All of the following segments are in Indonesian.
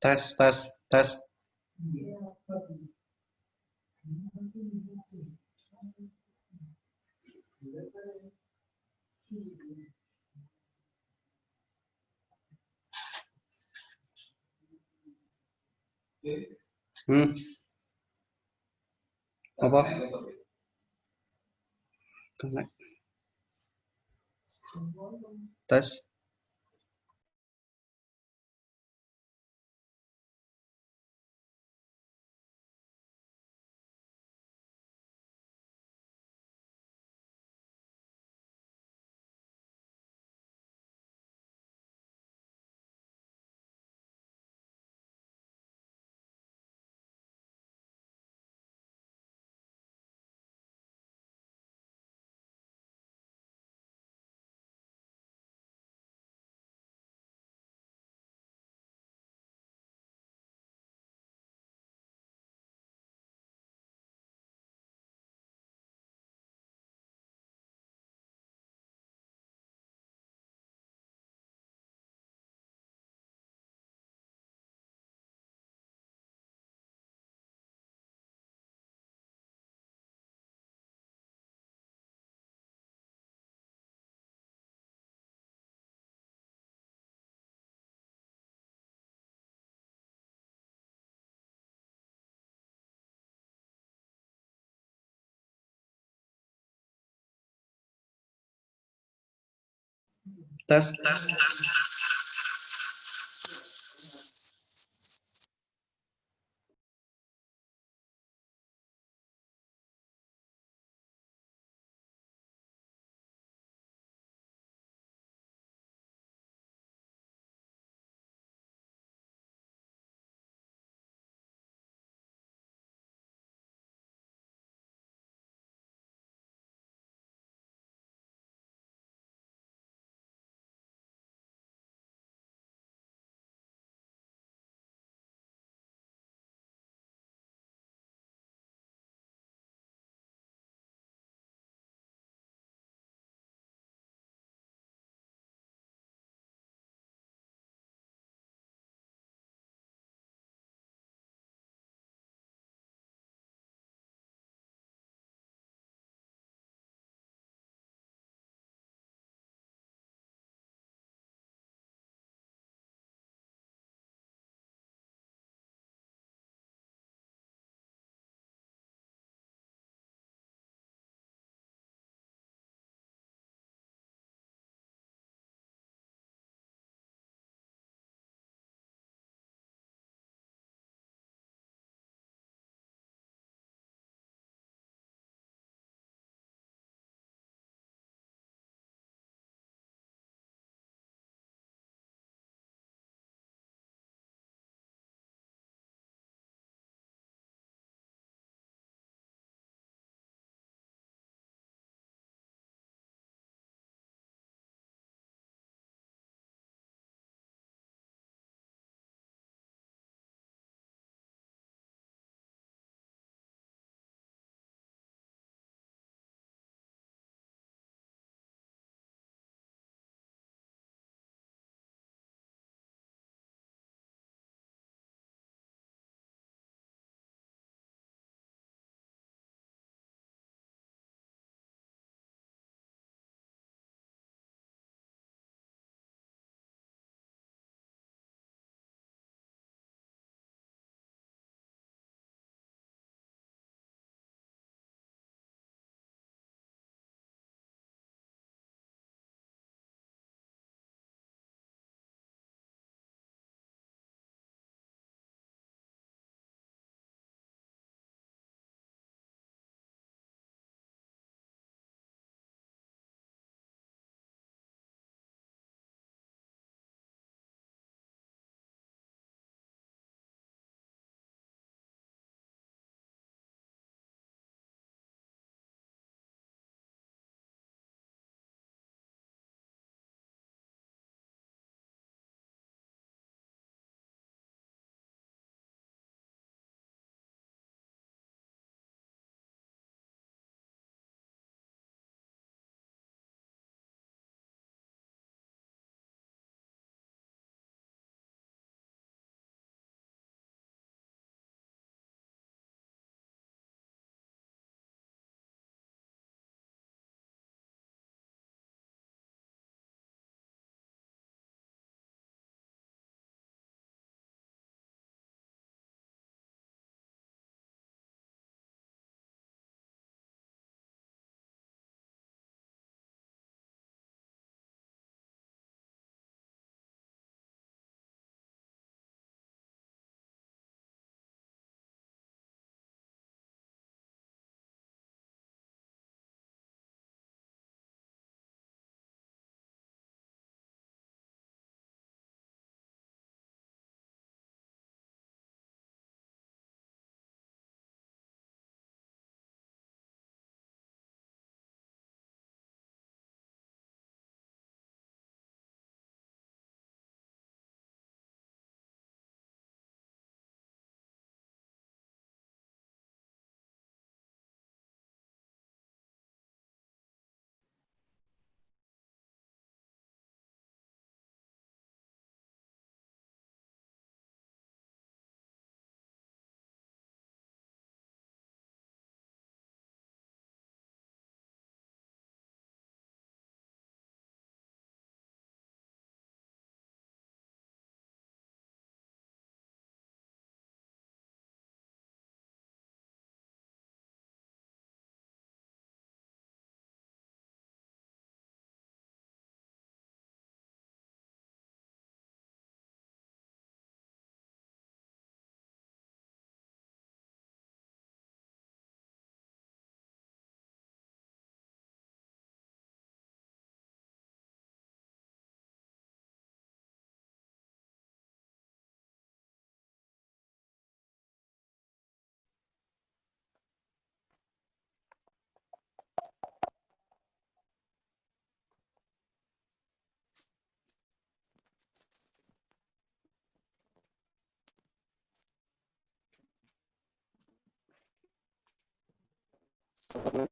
Tes, tes, tes. Hmm, apa? Connect. Tes. Tes. Tes.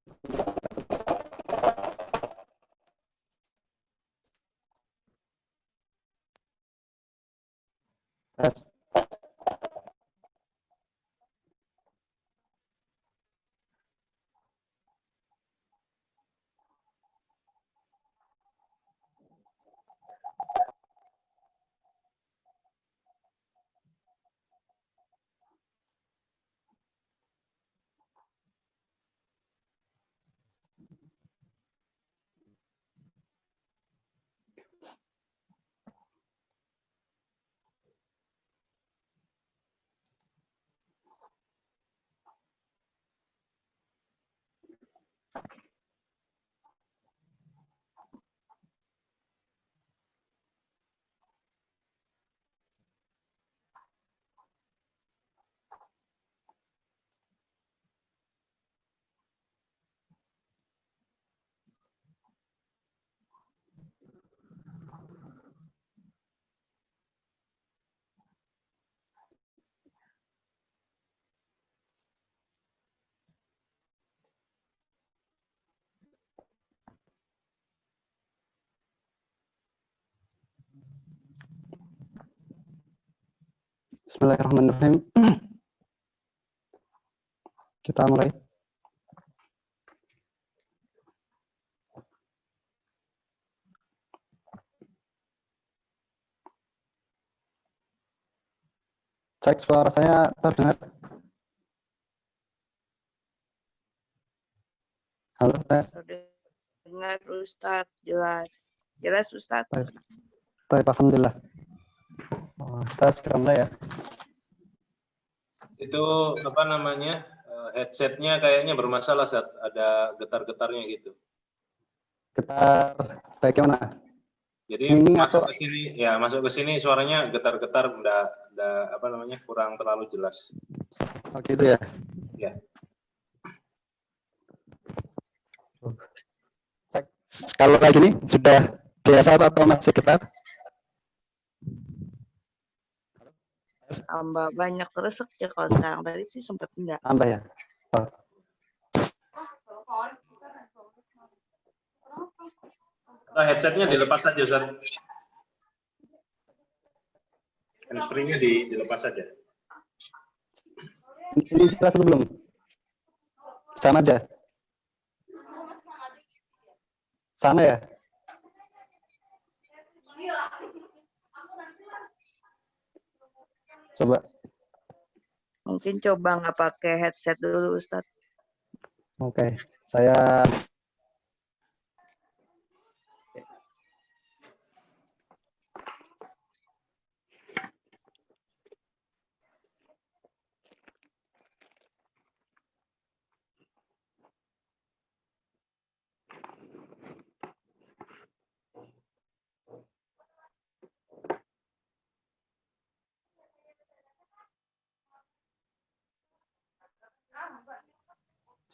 Bismillahirrahmanirrahim. Kita mulai. Cek suara saya terdengar. Halo, tes. Dengar Ustadz, jelas. Jelas Ustadz. Baik, alhamdulillah. Tes kita mulai ya. Itu apa namanya, headsetnya kayaknya bermasalah saat ada getar-getarnya gitu. Getar bagaimana? Jadi Ini masuk atau ke sini, ya masuk ke sini suaranya getar-getar, udah apa namanya, kurang terlalu jelas. oh gitu ya? Ya. Cek. Kalau kayak gini sudah biasa atau masih getar? Tambah banyak terus ya kalau sekarang, tadi sih sempat enggak. Tambah ya? Oh. Nah, headsetnya dilepas saja, Ustaz. Handsfree-nya dilepas saja. Ini jelas atau belum? Sama aja? Sama ya? Coba. Mungkin coba nggak pakai headset dulu Ustadz. Oke, saya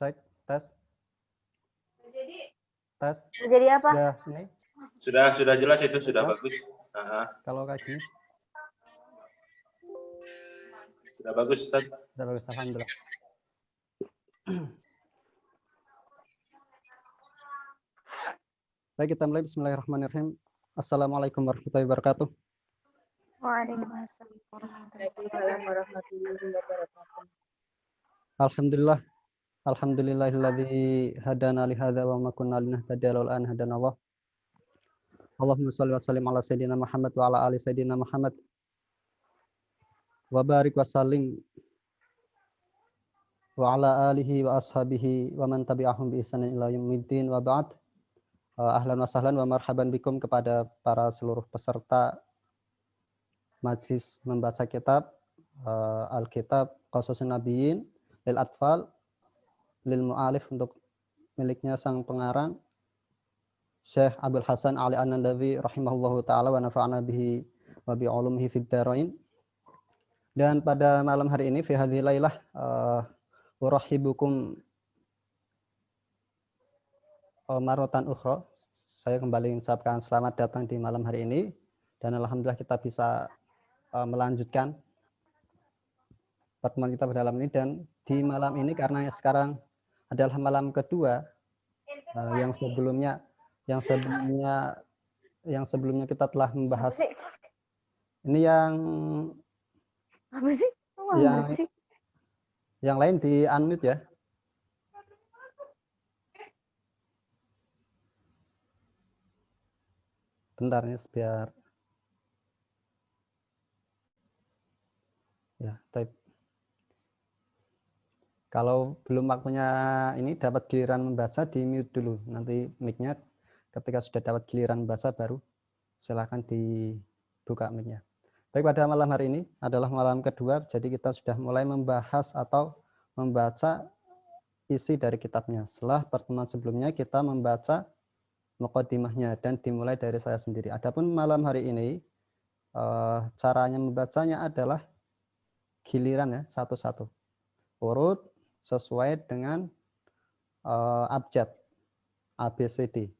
cek tes. Tes. Jadi apa? Ya, ini Sudah jelas itu, sudah Jelas? bagus. kalau kayak gini Sudah bagus, Ustaz. sudah bagus, alhamdulillah. Baik, kita mulai. Bismillahirrahmanirrahim. Assalamualaikum warahmatullahi wabarakatuh. Waalaikumsalam warahmatullahi wabarakatuh. Alhamdulillah. Alhamdulillahilladzi hadana li hadza wa ma kunna linahtadiya laula an hadana Allah. Allahumma shalli wa sallim ala sayyidina Muhammad wa ala ali sayyidina Muhammad. Wa barik wa sallim wa ala alihi wa ashabihi wa man tabi'ahum bi ihsanin ila yaumiddin wa ba'd. Ahlan wa sahlan wa marhaban bikum kepada para seluruh peserta majlis membaca kitab Alkitab Qasasun Nabiyyin lil Atfal lil Mu'alif, untuk miliknya sang pengarang Syekh Abdul Hasan Ali An-Nadawi rahimahullahu taala wa nafa'ana bihi wa bi ulumihi fid dharain. Dan pada malam hari ini fi hadhil lailah urahibukum maratan ukhra, saya kembali mengucapkan selamat datang di malam hari ini, dan alhamdulillah kita bisa melanjutkan pertemuan kita pada malam ini. Dan di malam ini, karena sekarang adalah malam kedua yang sebelumnya kita telah membahas. Ini Apa sih? yang lain di unmute ya. Bentar nih biar ya type. Kalau belum waktunya ini dapat giliran membaca, di mute dulu. Nanti mic-nya ketika sudah dapat giliran membaca baru silakan dibuka mic-nya. Baik, pada malam hari ini adalah malam kedua, jadi kita sudah mulai membahas atau membaca isi dari kitabnya. Setelah pertemuan sebelumnya kita membaca muqaddimahnya dan dimulai dari saya sendiri. Adapun malam hari ini caranya membacanya adalah giliran ya, satu-satu. Urut sesuai dengan abjad ABCD.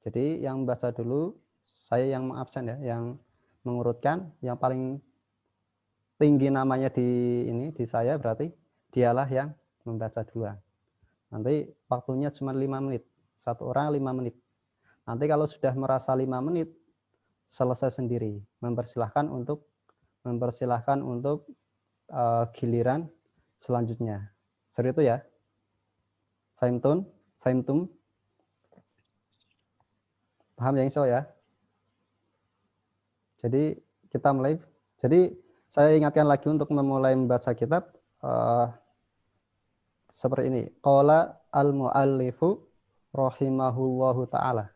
Jadi yang membaca dulu, saya yang mengabsen ya, yang mengurutkan, yang paling tinggi namanya di saya berarti dialah yang membaca duluan. Nanti waktunya cuma 5 menit, satu orang 5 menit. Nanti kalau sudah merasa 5 menit selesai sendiri, mempersilahkan untuk giliran selanjutnya. Seperti itu ya. Fahimtum? Paham ya insya Allah ya? Jadi kita mulai. Jadi saya ingatkan lagi untuk memulai membaca kitab seperti ini. Qala al-muallifu rahimahullahu ta'ala.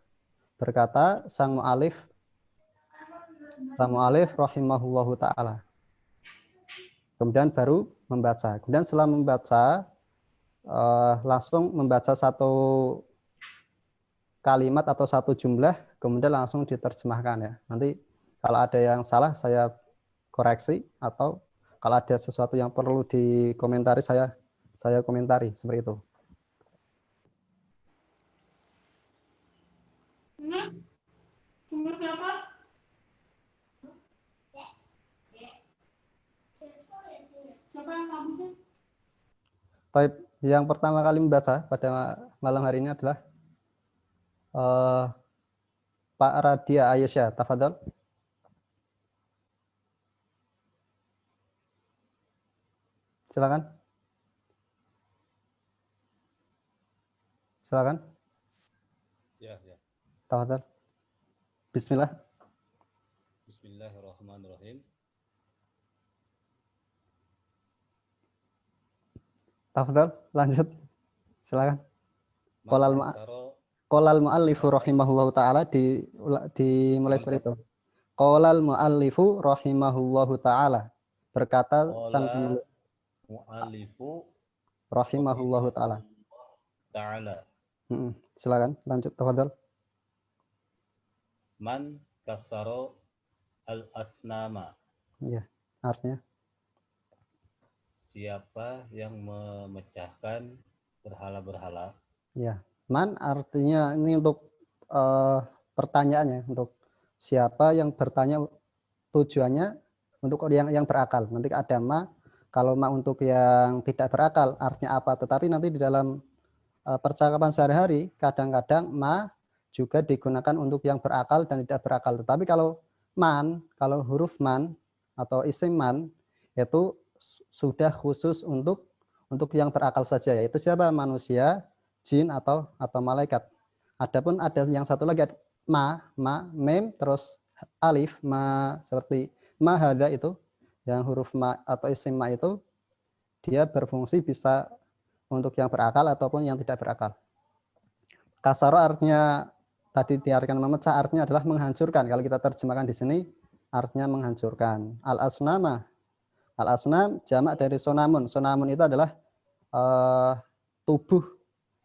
Berkata sang mu'alif rahimahullahu ta'ala. Kemudian baru membaca. Kemudian setelah membaca, langsung membaca satu kalimat atau satu jumlah, kemudian langsung diterjemahkan ya. Nanti kalau ada yang salah saya koreksi, atau kalau ada sesuatu yang perlu dikomentari saya komentari, seperti itu. Baik, yang pertama kali membaca pada malam hari ini adalah Pak Radia Ayesha, tafadhol. Silakan. Ya. Tafadhol. Bismillah. Bismillahirrahmanirrahim. Tafadhol, lanjut. Silakan. Qolal muallifu rahimahullahu ta'ala, dimulai seperti itu. Qolal muallifu rahimahullahu ta'ala. Berkata sang penulis muallifu rahimahullahu ta'ala. Silakan lanjut, tafadhol. Man kasaro al-asnama. Ya, artinya Siapa yang memecahkan berhala-berhala? ya. Man artinya ini untuk pertanyaannya, untuk siapa yang bertanya, tujuannya untuk yang berakal. Nanti ada ma, kalau ma untuk yang tidak berakal artinya apa, tetapi nanti di dalam percakapan sehari-hari kadang-kadang ma juga digunakan untuk yang berakal dan tidak berakal. Tetapi kalau huruf man atau isim man itu sudah khusus untuk yang berakal saja, yaitu siapa? Manusia, jin atau malaikat. Adapun ada yang satu lagi, ma, mem, terus alif, ma, seperti ma hadza itu, yang huruf ma atau isim ma itu dia berfungsi bisa untuk yang berakal ataupun yang tidak berakal. Kasaro artinya tadi diartikan memecah, artinya adalah menghancurkan. Kalau kita terjemahkan di sini artinya menghancurkan. Al-asnam jamak dari sonamun. Sonamun itu adalah tubuh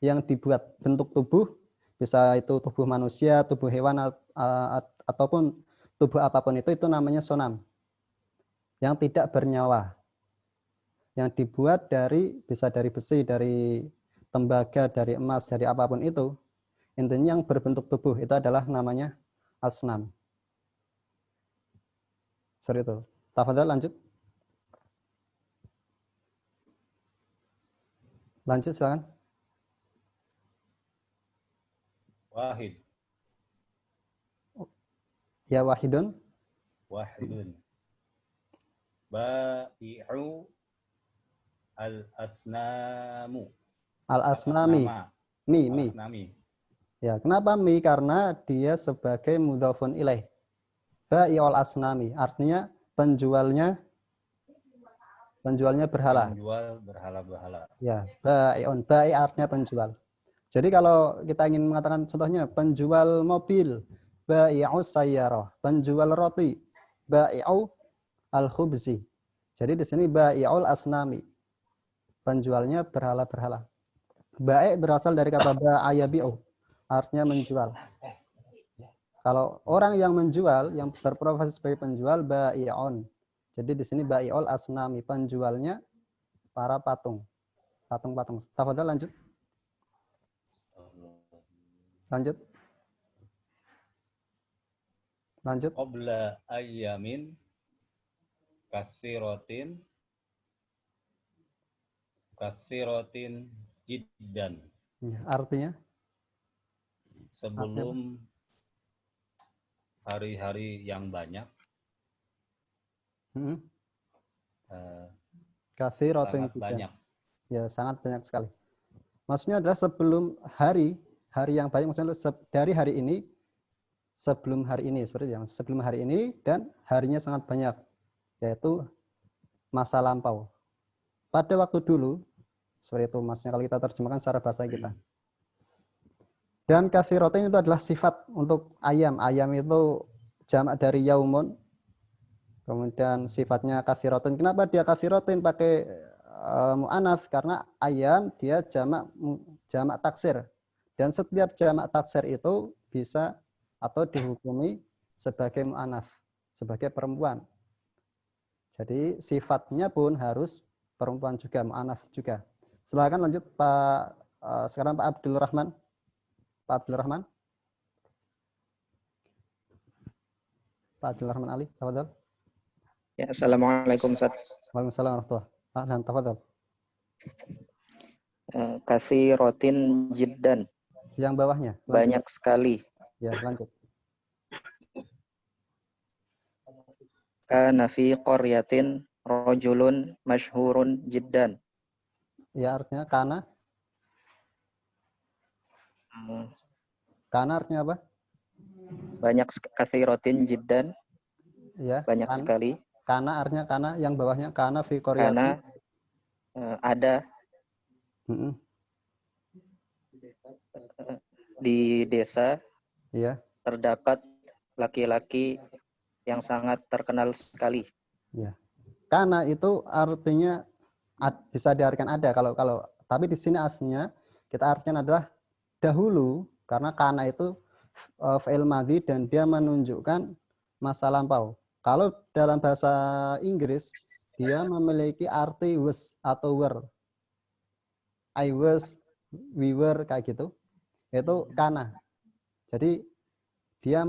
yang dibuat, bentuk tubuh, bisa itu tubuh manusia, tubuh hewan, ataupun tubuh apapun itu namanya sonam. Yang tidak bernyawa. Yang dibuat bisa dari besi, dari tembaga, dari emas, dari apapun itu. Intinya yang berbentuk tubuh itu adalah namanya asnam. Seperti itu. Tafadhol, lanjut. Lanjut, silakan. Wahid. Ya wahidun. Wahidun. Bai'u al-asnamu. Al-asnami. Al-asnama. Mi. Al-asnami. Ya, kenapa mi? Karena dia sebagai mudhafun ilaih. Bai'ul asnami. Artinya penjualnya berhala. Penjual berhala-berhala. Ya, bai'un. Bai' artinya penjual. Jadi kalau kita ingin mengatakan contohnya penjual mobil, bai'us sayyarah, penjual roti, bai'u al-khubzi. Jadi di sini bai'ul asnami. Penjualnya berhala-berhala. Bai' berasal dari kata ba'a yabi'u, artinya menjual. Kalau orang yang menjual, yang berprofesi sebagai penjual, bai'un. Jadi di sini bai'ul asnami, penjualnya para patung. Patung-patung. Tafadhal lanjut. Lanjut. Qabla ayyamin kasiratin jiddan. Ya, artinya Sebelum hari-hari yang banyak, katsiratin sangat jiddan. banyak. Ya, sangat banyak sekali. Maksudnya adalah sebelum hari yang banyak, maksudnya dari hari ini, sebelum hari ini, sebelum hari ini dan harinya sangat banyak, yaitu masa lampau. Pada waktu dulu, seperti itu maksudnya kalau kita terjemahkan secara bahasa kita. Dan katsiratin itu adalah sifat untuk ayam. Ayam itu jamak dari yaumun. Kemudian sifatnya katsiratin. Kenapa dia katsiratin pakai mu'anats? Karena ayam dia jamak taksir. Dan setiap jamak taksir itu bisa atau dihukumi sebagai mu'anats, sebagai perempuan. Jadi sifatnya pun harus perempuan juga, mu'anats juga. Silakan lanjut Pak. Sekarang Pak Abdul Rahman. Pak Abdul Rahman. Pak Abdul Rahman Ali, tafadhal. Ya, assalamualaikum Ustaz. Waalaikumsalam warahmatullahi wabarakatuh. Tafadhal. Katsiratin jiddan. Yang bawahnya. Lanjut. Banyak sekali. Ya, lanjut. Kana fi qaryatin rajulun masyhurun jiddan. Ya, artinya kana. Kana artinya apa? Banyak katsiratin jiddan. Ya, Banyak sekali. Kana artinya kana, yang bawahnya kana fi Karena qaryatin. ada di desa Iya. terdapat laki-laki yang sangat terkenal sekali. Ya. Kana itu artinya bisa diartikan ada kalau tapi di sini aslinya kita artikan adalah dahulu, karena kana itu fi'il madhi dan dia menunjukkan masa lampau. Kalau dalam bahasa Inggris dia memiliki arti was atau were. I was, we were, kayak gitu. Itu kana. Jadi dia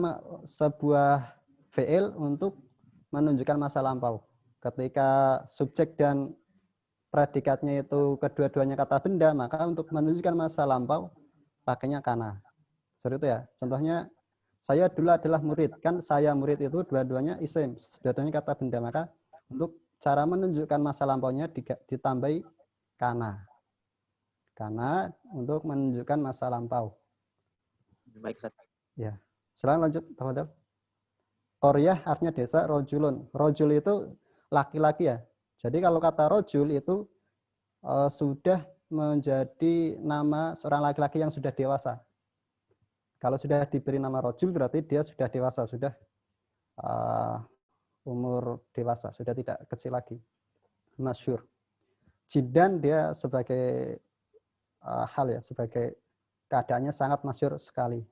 sebuah fi'il untuk menunjukkan masa lampau. Ketika subjek dan predikatnya itu kedua-duanya kata benda, maka untuk menunjukkan masa lampau pakainya kana. Seperti itu ya. Contohnya, saya dulu adalah murid. Kan saya murid itu dua-duanya isim, dua-duanya kata benda. Maka untuk cara menunjukkan masa lampaunya ditambahi kana. Kana untuk menunjukkan masa lampau. Baik, Ustaz. Ya. Silakan lanjut, tafadhal. Qaryah artinya desa, rojulun. Rojul itu laki-laki ya. Jadi kalau kata rojul itu sudah menjadi nama seorang laki-laki yang sudah dewasa. Kalau sudah diberi nama rojul berarti dia sudah dewasa, sudah umur dewasa, sudah tidak kecil lagi. Masyhur. Jiddan dia sebagai hal ya, sebagai keadaannya sangat masyhur sekali.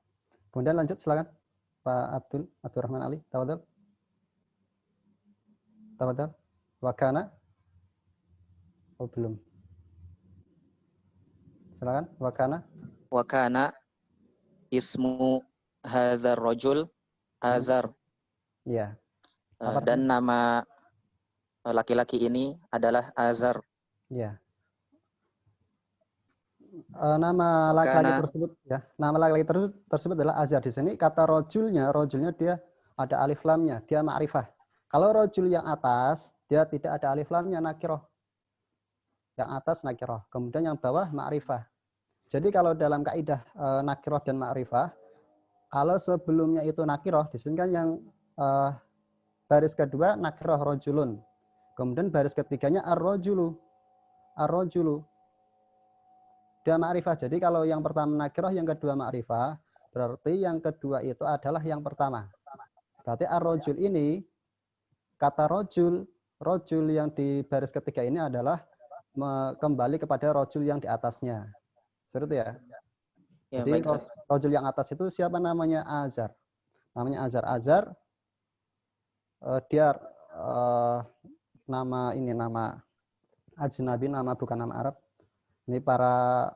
Kemudian lanjut silakan Pak Abdurrahman Ali, tafadhal. Tafadhal. Wakana. Oh, belum. Silakan, wakana. Wakana ismu hadzal rajul Azar. Ya. Dan nama laki-laki ini adalah Azar. Ya. Nama laki-laki Kana. tersebut ya, nama laki-laki tersebut adalah azhar. Di sini kata rojulnya dia ada alif lamnya, dia ma'rifah. Kalau rojul yang atas, dia tidak ada alif lamnya, nakiroh. Yang atas nakiroh, kemudian yang bawah ma'rifah. Jadi kalau dalam kaidah nakiroh dan ma'rifah, kalau sebelumnya itu nakiroh, di sini kan yang baris kedua nakiroh rojulun. Kemudian baris ketiganya ar-rojulu. Ar-rojulu. Dia ma'rifah. Jadi kalau yang pertama nakirah, yang kedua ma'rifah, berarti yang kedua itu adalah yang pertama. Berarti ar-rojul ini, kata rojul yang di baris ketiga ini adalah kembali kepada rojul yang di atasnya. Seperti itu ya? Ya, Jadi baik. rojul yang atas itu siapa namanya? Azhar. Namanya Azhar. Azhar, dia nama ajnabi, nama bukan nama Arab. Ini para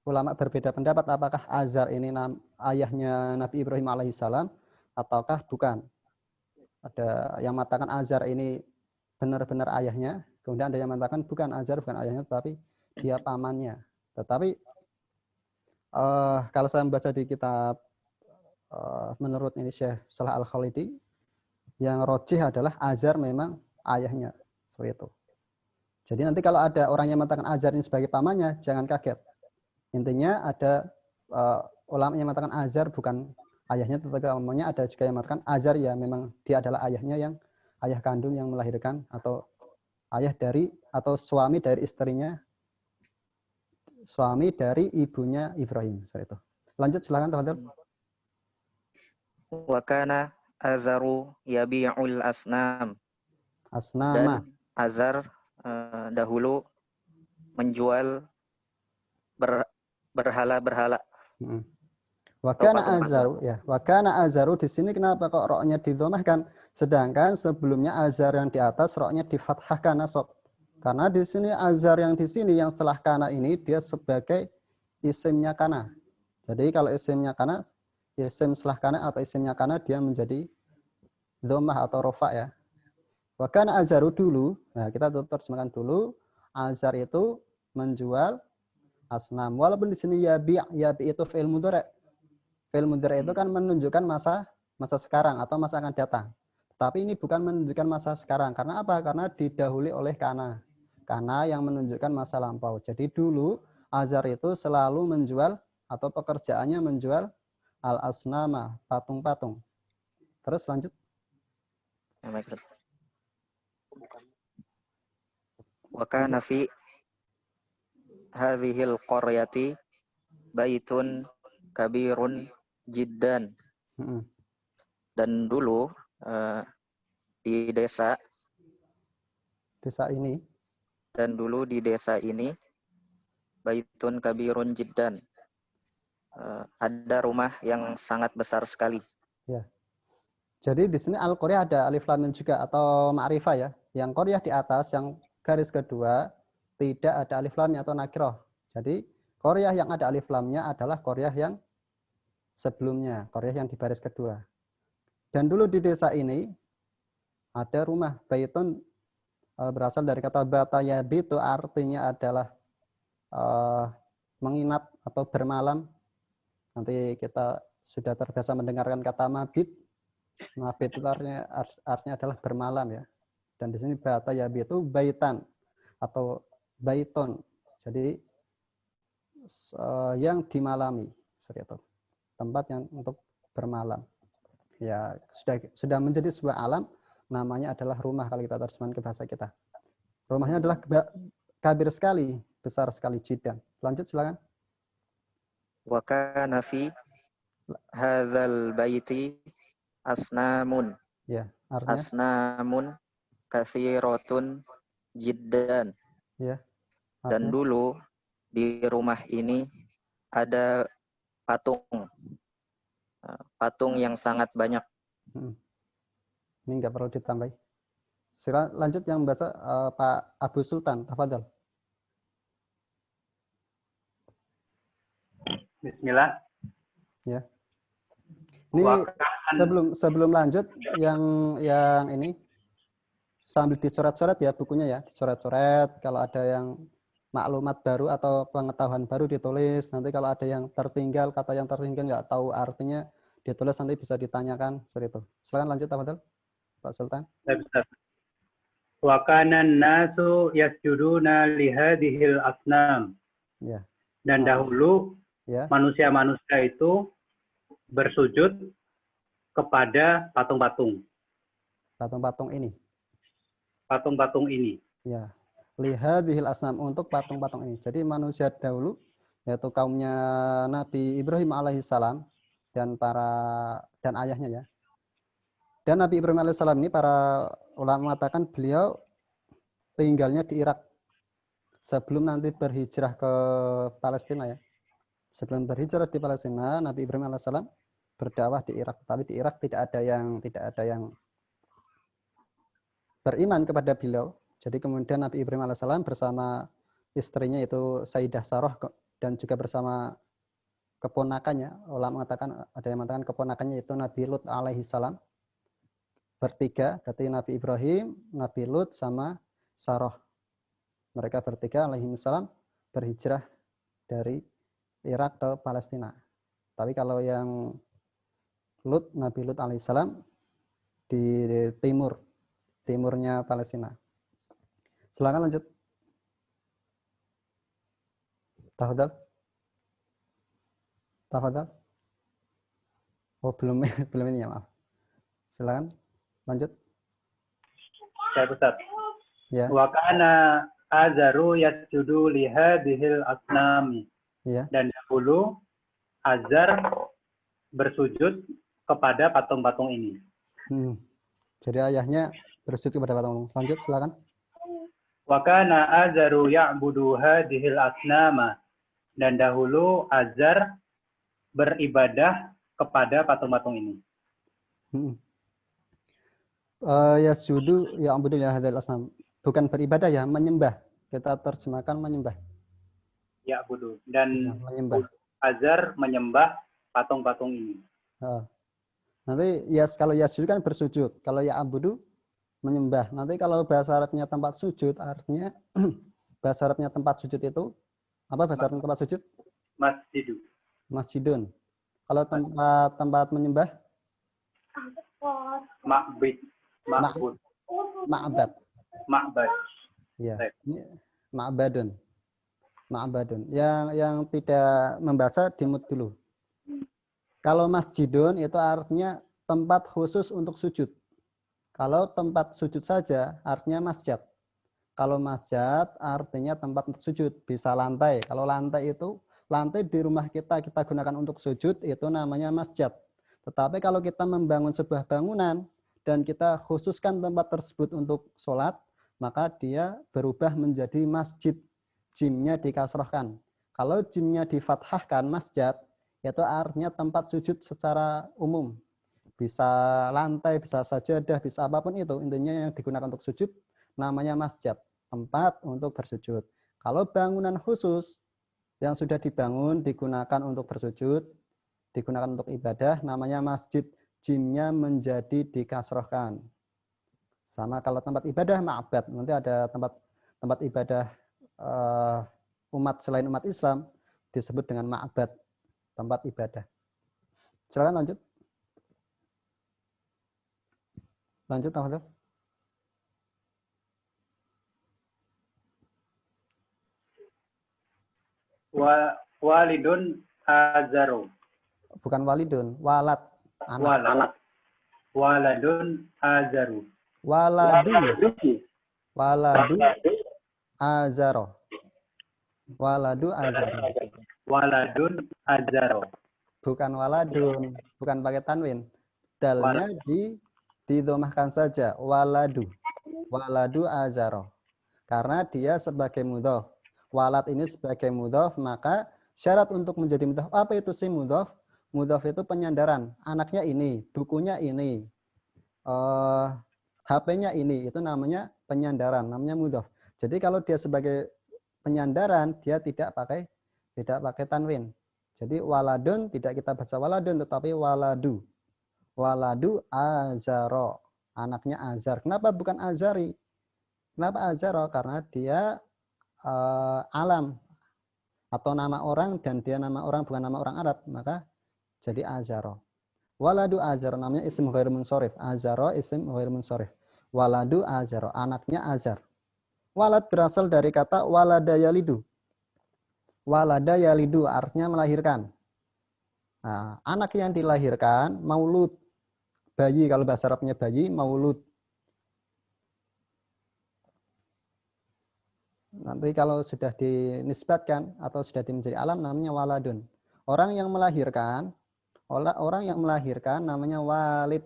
ulama berbeda pendapat apakah Azhar ini ayahnya Nabi Ibrahim alaihissalam ataukah bukan. Ada yang mengatakan Azhar ini benar-benar ayahnya, kemudian ada yang mengatakan bukan, Azhar bukan ayahnya, tetapi dia pamannya. Tetapi kalau saya membaca di kitab menurut ini Syekh Salah Al-Khalidi, yang rojih adalah Azhar memang ayahnya. Seperti itu. Jadi nanti kalau ada orang yang mengatakan Azhar ini sebagai pamannya, jangan kaget. Intinya ada ulama yang mengatakan Azhar bukan ayahnya, tetapi umumnya ada juga yang mengatakan Azhar ya memang dia adalah ayahnya, yang ayah kandung yang melahirkan, atau ayah dari atau suami dari istrinya, suami dari ibunya Ibrahim. Seperti itu. Lanjut silakan teman-teman. Wa kana Azharu yabi'ul asnam. Asnama. Dan Azhar dahulu menjual berhala-berhala. Wakana Azharu ya. Wakana Azharu di sini kenapa kok roknya didhamahkan? Sedangkan sebelumnya Azhar yang di atas roknya difathahkan nasab. Karena di sini Azhar yang di sini yang setelah kana ini dia sebagai isimnya kana. Jadi kalau isimnya kana, isim setelah kana atau isimnya kana dia menjadi dhammah atau rofa ya. Wakana Azharu dulu, nah kita terjemahkan dulu, Azhar itu menjual asnam. Walaupun di sini yabi itu fi'il mudhari'. Fi'il mudhari' itu kan menunjukkan masa sekarang atau masa akan datang. Tapi ini bukan menunjukkan masa sekarang. Karena apa? Karena didahului oleh kana. Kana yang menunjukkan masa lampau. Jadi dulu Azhar itu selalu menjual atau pekerjaannya menjual al-asnama, patung-patung. Terus lanjut. Wa kana fi hadhil qaryati baitun kabirun jiddan. Dan dulu di desa ini baitun kabirun jiddan, ada rumah yang sangat besar sekali. Ya. Jadi di sini al-qaryah ada alif lam mim juga atau ma'rifah ya. Yang qaryah di atas yang garis kedua tidak ada alif lamnya atau nakirah. Jadi qaryah yang ada alif lamnya adalah qaryah yang sebelumnya, qaryah yang di baris kedua. Dan dulu di desa ini ada rumah, baitun berasal dari kata bata yabitu, artinya adalah menginap atau bermalam. Nanti kita sudah terbiasa mendengarkan kata mabit. Mabit itu artinya adalah bermalam ya. Dan di sini bata yabitu baitan atau baiton. Jadi yang dimalami, seperti itu. Tempat yang untuk bermalam. Ya, sudah menjadi sebuah alam, namanya adalah rumah kalau kita terjemahkan ke bahasa kita. Rumahnya adalah kabir sekali, besar sekali, jiddan. Lanjut silakan. Wa kana fi hadzal baiti asnamun. Ya, artinya asnamun katsiratun jiddan. Ya. Dan dulu di rumah ini ada patung yang sangat banyak. Ini nggak perlu ditambahi. Lanjut yang membaca Pak Abu Sultan, tafadhol. Bismillah. Ya. Ini sebelum lanjut yang ini sambil dicoret-coret ya bukunya ya, dicoret-coret. Kalau ada yang maklumat baru atau pengetahuan baru ditulis. Nanti kalau ada yang tertinggal, kata yang tertinggal nggak tahu artinya, ditulis nanti bisa ditanyakan seperti itu. Silakan lanjut, Pak Sultan. Wa kana an-nasu yasjuduna li hadhil asnam. Ya. Dan dahulu Ya. manusia-manusia itu bersujud kepada patung-patung. Patung-patung ini. Patung-patung ini. Ya. Lihadihil asnam, untuk patung-patung ini. Jadi manusia dahulu, yaitu kaumnya Nabi Ibrahim alaihissalam dan ayahnya ya. Dan Nabi Ibrahim alaihissalam ini para ulama mengatakan beliau tinggalnya di Irak sebelum nanti berhijrah ke Palestina ya. Sebelum berhijrah di Palestina, Nabi Ibrahim alaihissalam berdakwah di Irak. Tapi di Irak tidak ada yang beriman kepada beliau. Jadi kemudian Nabi Ibrahim alaihissalam bersama istrinya itu Sayyidah Sarah dan juga bersama keponakannya, ulama mengatakan, ada yang mengatakan keponakannya itu Nabi Lut alaihissalam, bertiga, berarti Nabi Ibrahim, Nabi Lut sama Sarah. Mereka bertiga alaihissalam berhijrah dari Irak ke Palestina. Tapi kalau yang Lut, Nabi Lut alaihissalam di timurnya Palestina. Silakan lanjut. Tafadhal. Oh, belum ini ya, maaf. Silakan lanjut. Saya Ustaz. Ya. Wa kana Azaru yasjudu li hadhil asnami. Ya. Dan dahulu Azar bersujud kepada patung-patung ini. Jadi ayahnya bersujud kepada patung. Lanjut, silakan. Wa kana Azaru ya'budu hadhil asnama. Dan dahulu Azar beribadah kepada patung-patung ini. Yasjudu ya'budu ya hadzal asnam. Bukan beribadah ya, menyembah. Kita terjemahkan menyembah. Ya'budu. Dan Ya, menyembah. Azar menyembah patung-patung ini. Nanti kalau yasjudu kan bersujud. Kalau ya'budu menyembah. Nanti kalau bahasa Arabnya tempat sujud, artinya bahasa Arabnya tempat sujud itu apa bahasa Arabnya tempat sujud? Masjidu. Masjidun. Kalau tempat menyembah? Ma'bid. Ma'bud. Ma'bad. Ma'bad. Ya. Baik. Ini ma'badun. Ma'badun. Yang tidak membaca dimut dulu. Kalau masjidun itu artinya tempat khusus untuk sujud. Kalau tempat sujud saja artinya masjid. Kalau masjid artinya tempat untuk sujud, bisa lantai. Kalau lantai di rumah kita gunakan untuk sujud, itu namanya masjid. Tetapi kalau kita membangun sebuah bangunan dan kita khususkan tempat tersebut untuk sholat, maka dia berubah menjadi masjid. Jimnya dikasrohkan. Kalau jimnya difathahkan masjid, itu artinya tempat sujud secara umum. Bisa lantai, bisa sajadah, bisa apapun itu. Intinya yang digunakan untuk sujud namanya masjid. Tempat untuk bersujud. Kalau bangunan khusus yang sudah dibangun digunakan untuk bersujud, digunakan untuk ibadah, namanya masjid. Jimnya menjadi dikasrohkan. Sama kalau tempat ibadah ma'bad. Nanti ada tempat ibadah umat selain umat Islam disebut dengan ma'bad, tempat ibadah. Silakan lanjut. Lanjut, Ahmad. Walidun Azaru. Bukan walidun, walad. Anak. Waladun Azaru. Waladu azaro. Waladu azaro. Waladun Azaru. Bukan waladun, bukan pakai tanwin. Dalnya didomahkan saja, waladu. Waladu azaro. Karena dia sebagai mudhof. Walad ini sebagai mudhof, maka syarat untuk menjadi mudhof, apa itu sih mudhof? Mudhof itu penyandaran. Anaknya ini, bukunya ini, HP-nya ini, itu namanya penyandaran, namanya mudhof. Jadi kalau dia sebagai penyandaran, dia tidak pakai tanwin. Jadi waladun tidak kita baca waladun, tetapi waladu. Waladu azaro. Anaknya Azar. Kenapa bukan Azari? Kenapa Azaro? Karena dia alam atau nama orang dan dia nama orang bukan nama orang Arab, maka jadi azaro. Waladu azaro namanya isim ghair munsharif. Azaro isim ghair munsharif. Waladu azaro, anaknya azar. Walad berasal dari kata walada yalidu. Walada yalidu artinya melahirkan. Nah, anak yang dilahirkan maulud. Bayi, kalau bahasa Arabnya bayi, maulud. Nanti kalau sudah dinisbatkan atau sudah menjadi alam namanya waladun. Orang yang melahirkan namanya walid.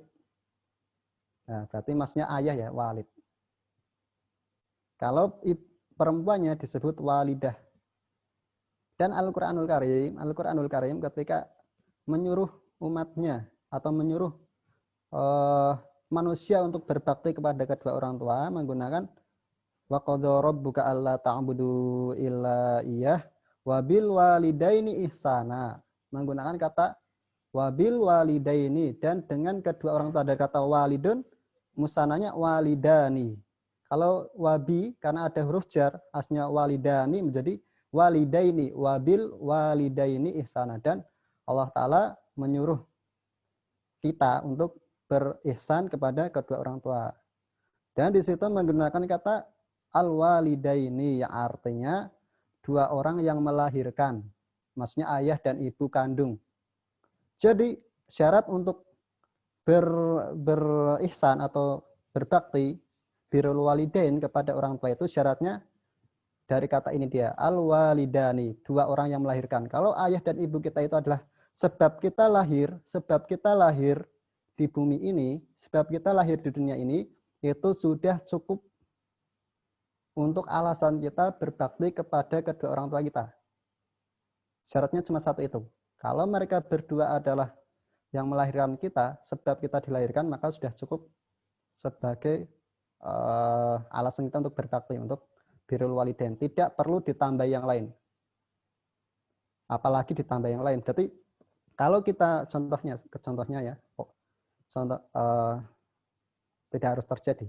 Nah, berarti maksudnya ayah ya, walid. Kalau perempuannya disebut walidah. Dan Al-Qur'anul Karim ketika menyuruh umatnya atau menyuruh manusia untuk berbakti kepada kedua orang tua menggunakan wa qadha rabbuka alla ta'budu illa iyyah wa bil walidaini ihsana, menggunakan kata wabil walidaini, dan dengan kedua orang tua, ada kata walidun musananya walidani. Kalau wabi karena ada huruf jar aslinya walidani menjadi walidaini, wabil walidaini ihsana. Dan Allah Ta'ala menyuruh kita untuk berihsan kepada kedua orang tua. Dan di situ menggunakan kata al-walidaini yang artinya dua orang yang melahirkan. Maksudnya ayah dan ibu kandung. Jadi syarat untuk berihsan atau berbakti birrul walidain kepada orang tua itu syaratnya dari kata ini dia, al-walidani, dua orang yang melahirkan. Kalau ayah dan ibu kita itu adalah sebab kita lahir di bumi ini, sebab kita lahir di dunia ini, itu sudah cukup untuk alasan kita berbakti kepada kedua orang tua kita. Syaratnya cuma satu itu. Kalau mereka berdua adalah yang melahirkan kita, sebab kita dilahirkan, maka sudah cukup sebagai alasan kita untuk berbakti, untuk birrul walidain. Tidak perlu ditambah yang lain. Apalagi ditambah yang lain. Berarti kalau kita contohnya ya, tidak harus terjadi.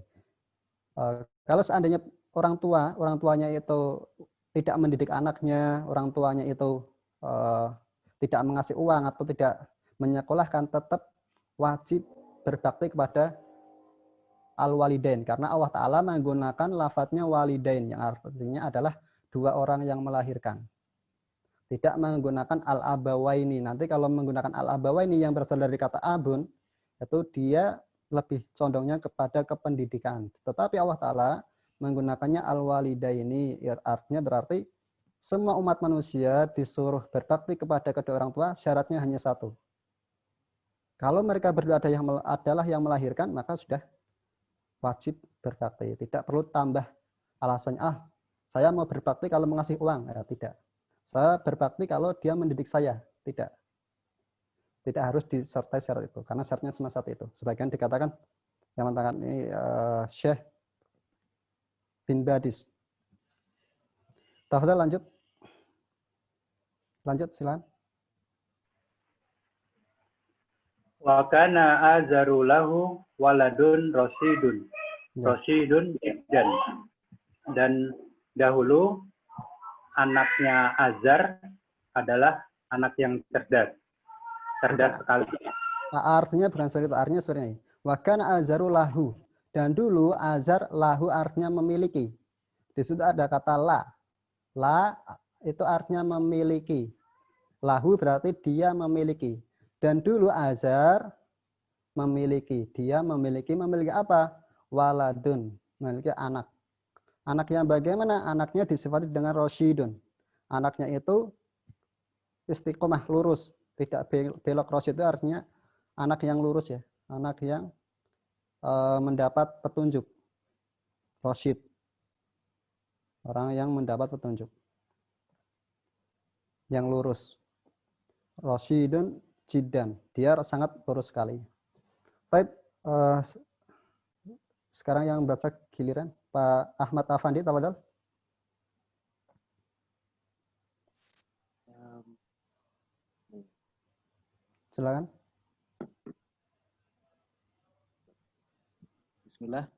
Kalau seandainya orang tuanya itu tidak mendidik anaknya, orang tuanya itu tidak mengasih uang atau tidak menyekolahkan, tetap wajib berbakti kepada al-walidain, karena Allah Ta'ala menggunakan lafadznya walidain yang artinya adalah dua orang yang melahirkan, tidak menggunakan al-abawaini. Nanti kalau menggunakan al-abawaini yang berasal dari kata abun, itu dia lebih condongnya kepada kependidikan. Tetapi Allah Ta'ala menggunakannya al-walidaini, artinya berarti semua umat manusia disuruh berbakti kepada kedua orang tua, syaratnya hanya satu. Kalau mereka berdua adalah yang melahirkan, maka sudah wajib berbakti. Tidak perlu tambah alasannya, saya mau berbakti kalau mengasih uang. Ya, tidak. Saya berbakti kalau dia mendidik saya. Tidak. Tidak harus disertai syarat itu, karena syaratnya cuma satu itu. Sebagian dikatakan, yang mengatakan ini Syekh bin Badis. Tafadhal lanjut. Lanjut, silakan. Wa kana azaru lahu waladun rasyidun. Rasyidun dan dahulu anaknya Azar adalah anak yang cerdas. Cerdas sekali. Artinya bukan seperti itu, artinya sebenarnya wa kana azaru lahu, dan dulu azar lahu artinya memiliki. Di situ ada kata la. La itu artinya memiliki. Lahu berarti dia memiliki. Dan dulu azar memiliki. Dia memiliki apa? Waladun, memiliki anak. Anak yang bagaimana? Anaknya disifati dengan rasyidun. Anaknya itu istiqomah, lurus. Tidak belok. Rasyid itu artinya anak yang lurus ya. Anak yang mendapat petunjuk. Rasyid. Orang yang mendapat petunjuk. Yang lurus. Rasyidun jiddan. Dia sangat lurus sekali. Baik, sekarang yang baca giliran Pak Ahmad Afandi, tafadhol. Silakan. Bismillah.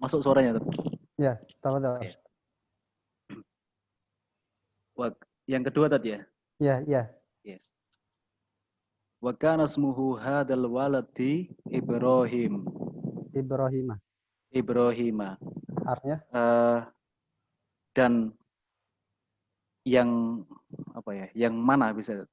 Masuk suaranya tuh. Ya, tafadhol. Ya. Yang kedua tadi ya. Ya, ya. Wa kana ismuhu hadzal waladi Ibrahim. Ibrahimah. Ibrahima. Artinya? Dan yang apa ya? Yang mana bisa?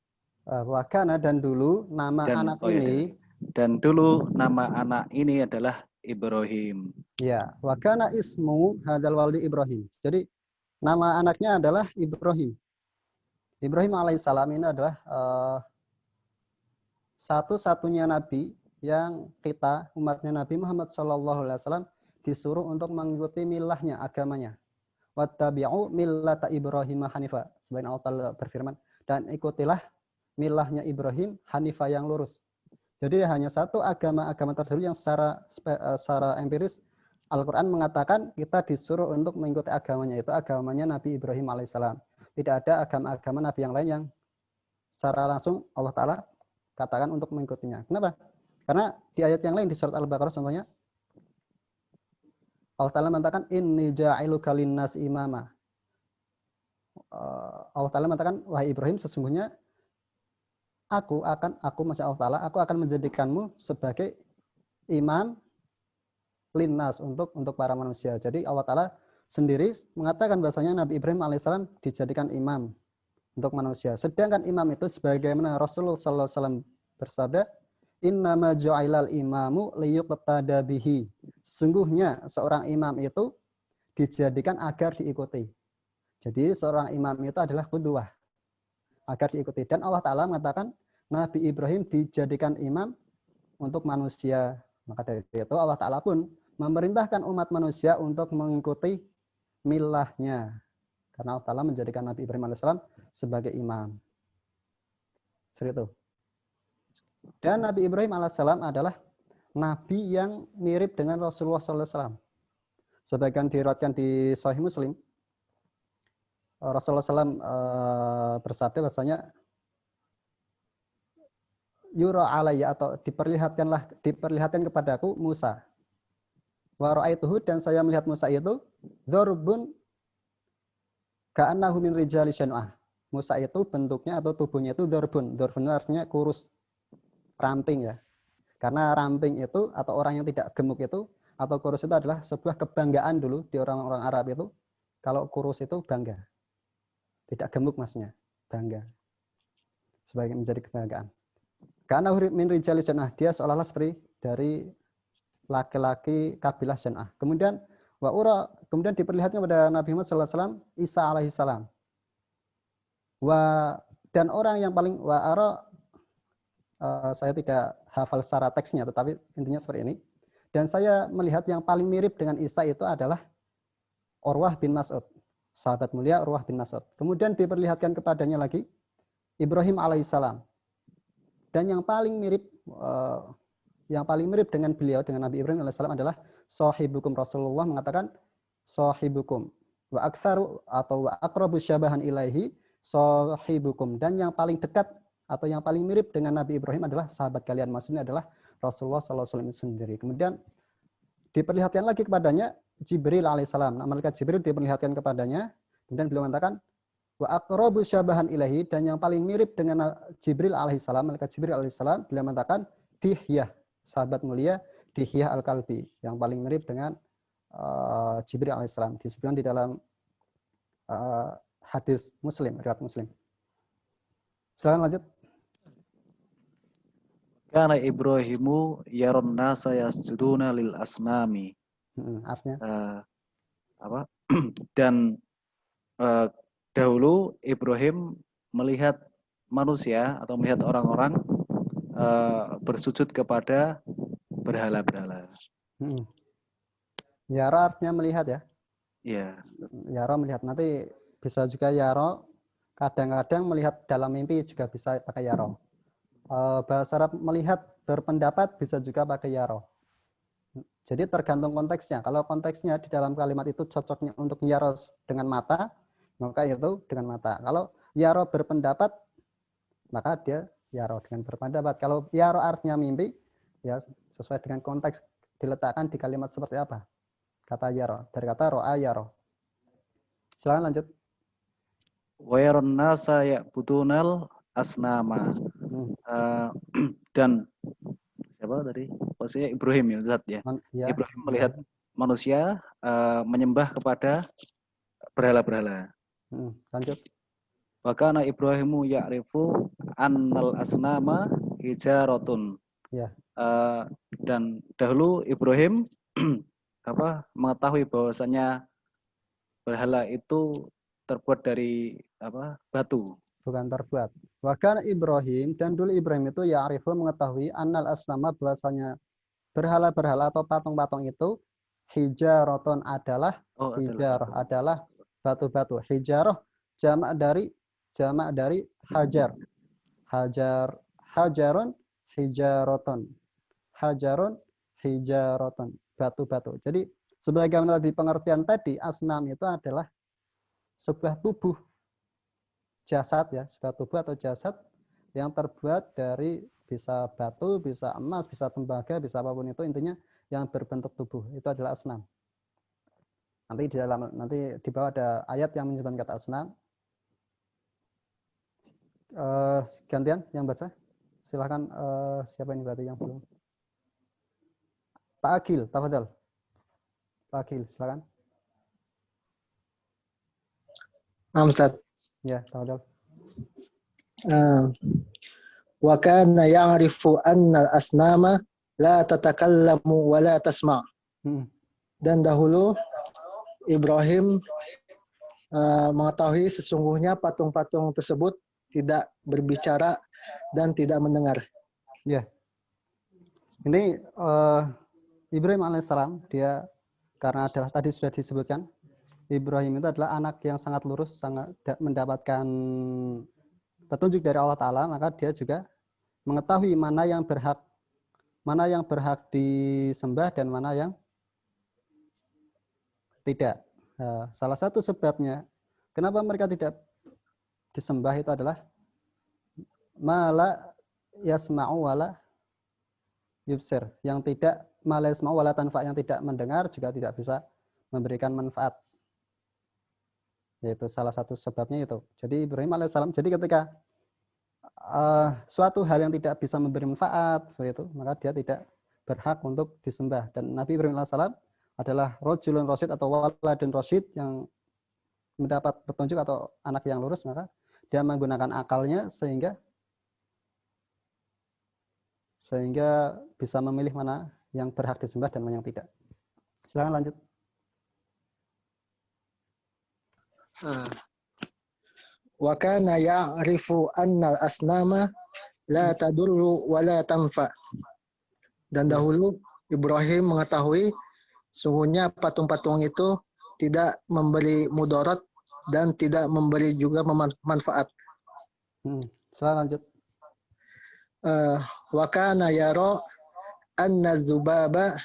Wa kana dan dulu nama anak ini. Dan dulu nama anak ini adalah Ibrahim. Ya, wa kana ismu hadzal waladi Ibrahim. Jadi nama anaknya adalah Ibrahim. Ibrahim alaihissalam ini adalah satu-satunya nabi yang kita umatnya Nabi Muhammad SAW disuruh untuk mengikuti milahnya, agamanya. Wattabi'u millata Ibrahim hanifa. Sebagaimana Allah berfirman, dan ikutilah milahnya Ibrahim hanifa yang lurus. Jadi hanya satu agama terdahulu yang secara empiris Al-Quran mengatakan kita disuruh untuk mengikuti agamanya, itu agamanya Nabi Ibrahim alaihissalam. Tidak ada agama-agama Nabi yang lain yang secara langsung Allah Ta'ala katakan untuk mengikutinya. Kenapa? Karena di ayat yang lain di surat Al-Baqarah contohnya, Allah Ta'ala mengatakan, inni ja'iluka linnas imama. Allah Ta'ala mengatakan, wahai Ibrahim, sesungguhnya aku akan menjadikanmu sebagai imam linnas untuk para manusia. Jadi Allah Ta'ala sendiri mengatakan bahasanya Nabi Ibrahim alaihissalam dijadikan imam untuk manusia. Sedangkan imam itu sebagaimana Rasulullah SAW bersabda, innama ju'ilal imamu liyuqtada bihi. Sungguhnya seorang imam itu dijadikan agar diikuti. Jadi seorang imam itu adalah qudwah, agar diikuti. Dan Allah Ta'ala mengatakan Nabi Ibrahim dijadikan imam untuk manusia. Maka dari itu Allah Ta'ala pun memerintahkan umat manusia untuk mengikuti milahnya. Karena Allah Ta'ala menjadikan Nabi Ibrahim AS sebagai imam. Seperti itu. Dan Nabi Ibrahim AS adalah Nabi yang mirip dengan Rasulullah SAW. Sebagian diriwayatkan di Sahih Muslim, Rasulullah SAW bersabda bahasanya, yura alayya, atau diperlihatkan kepadaku Musa. Wa ra'aituhu, dan saya melihat Musa itu dzarbun ka'annahu min rijali syan'ah. Musa itu bentuknya atau tubuhnya itu dzarbun. Dzarbun artinya kurus, ramping ya. Karena ramping itu atau orang yang tidak gemuk itu atau kurus itu adalah sebuah kebanggaan dulu di orang-orang Arab itu. Kalau kurus itu bangga. Tidak gemuk maksudnya, bangga. Sebagai menjadi kebanggaan. Karena min rijali syan'ah, dia seolah-olah seperti dari laki-laki kabilah Syan'ah. Kemudian kemudian diperlihatkan pada Nabi Muhammad SAW Isa alaihissalam. Dan orang yang paling saya tidak hafal secara teksnya, tetapi intinya seperti ini. Dan saya melihat yang paling mirip dengan Isa itu adalah Urwah bin Mas'ud, sahabat mulia Urwah bin Mas'ud. Kemudian diperlihatkan kepadanya lagi Ibrahim alaihissalam. Dan yang paling mirip dengan beliau, dengan Nabi Ibrahim alaihissalam adalah sahibukum. Rasulullah mengatakan sahibukum wa aktsaru atau wa aqrabu syabahan ilaihi sahibukum. Dan yang paling dekat atau yang paling mirip dengan Nabi Ibrahim adalah sahabat kalian. Maksudnya adalah Rasulullah SAW sendiri. Kemudian diperlihatkan lagi kepadanya Jibril alaihissalam. Malaikat Jibril diperlihatkan kepadanya. Kemudian beliau mengatakan wa aqrabu syabahan ilahi, dan yang paling mirip dengan Jibril alaihissalam, malaikat Jibril alaihissalam, beliau mengatakan Dihyah, sahabat mulia Dihyah al-Kalbi, yang paling mirip dengan Jibril alaihissalam. Disebutkan di dalam hadis Muslim, riwayat Muslim. Silakan lanjut. Kana Ibrahimu yaron nasa yasjuduna lil asnami. Artinya dan dahulu Ibrahim melihat manusia atau melihat orang-orang bersujud kepada berhala-berhala. Yara artinya melihat ya. Iya. Yara melihat, nanti bisa juga yaro. Kadang-kadang melihat dalam mimpi juga bisa pakai yaro. Bahasa Arab melihat berpendapat bisa juga pakai yaro. Jadi tergantung konteksnya. Kalau konteksnya di dalam kalimat itu cocoknya untuk yaro dengan mata, maka itu dengan mata. Kalau yaro berpendapat, maka dia yaro dengan berpendapat. Kalau yaro artinya mimpi, ya sesuai dengan konteks diletakkan di kalimat seperti apa. Kata yaro. Dari kata ro'a yaro. Silakan lanjut. Wa yaron nasa ya'budunal asnama. Dan siapa tadi? Maksudnya Ibrahim ya, Ustaz ya. Ya, Ibrahim melihat manusia menyembah kepada berhala-berhala. Lanjut. Wa kana Ibrahimu ya'rifu annal asnama hijaratun. Ya. Dan dahulu Ibrahim mengetahui bahwasanya berhala itu terbuat dari batu. Bukan terbuat. Bahkan Ibrahim, dan dulu Ibrahim itu ya'rifu mengetahui annal asnama bahwasanya berhala-berhala atau patung-patung itu hijaratun adalah hijarah adalah batu-batu. Hijarah jamak dari hajar. Hajarun hijaratun. Hajarun hijaratun. Batu-batu. Jadi sebagaimana di pengertian tadi, asnam itu adalah sebuah tubuh jasad ya, sebuah tubuh atau jasad yang terbuat dari bisa batu, bisa emas, bisa tembaga, bisa apapun itu, intinya yang berbentuk tubuh itu adalah asnam. Nanti di bawah ada ayat yang menyebutkan kata asnam. Gantian yang baca. Silahkan siapa ini berarti yang belum? Pak Agil, tafadhol. Pak Agil, silakan. Ustaz. Ya, tafadhol. Wa kana ya'rifu anna al-asnama la tatakallamu wa la tasma'. Dan dahulu Ibrahim mengetahui sesungguhnya patung-patung tersebut tidak berbicara dan tidak mendengar. Ya. Ini Ibrahim alaihissalam, dia karena adalah tadi sudah disebutkan, Ibrahim itu adalah anak yang sangat lurus, sangat mendapatkan petunjuk dari Allah Ta'ala, maka dia juga mengetahui mana yang berhak disembah dan mana yang tidak. Salah satu sebabnya kenapa mereka tidak disembah itu adalah mala yasma'u wala yubsir, yang tidak mala yasma'u wala tanfa, yang tidak mendengar juga tidak bisa memberikan manfaat. Yaitu salah satu sebabnya itu. Jadi Ibrahim alaihissalam, jadi ketika suatu hal yang tidak bisa memberi manfaat seperti itu, maka dia tidak berhak untuk disembah. Dan Nabi Ibrahim alaihissalam adalah rojulun rasyid atau waladun rasyid yang mendapat petunjuk atau anak yang lurus, maka dia menggunakan akalnya sehingga bisa memilih mana yang berhak disembah dan mana yang tidak. Silakan lanjut. Wa kana ya'rifu annal asnama la tadurru wa la tanfa. Dan dahulu Ibrahim mengetahui sungguhnya patung-patung itu tidak memberi mudarat dan tidak memberi juga manfaat. Silakan lanjut. Wa kana yara anna dzubaba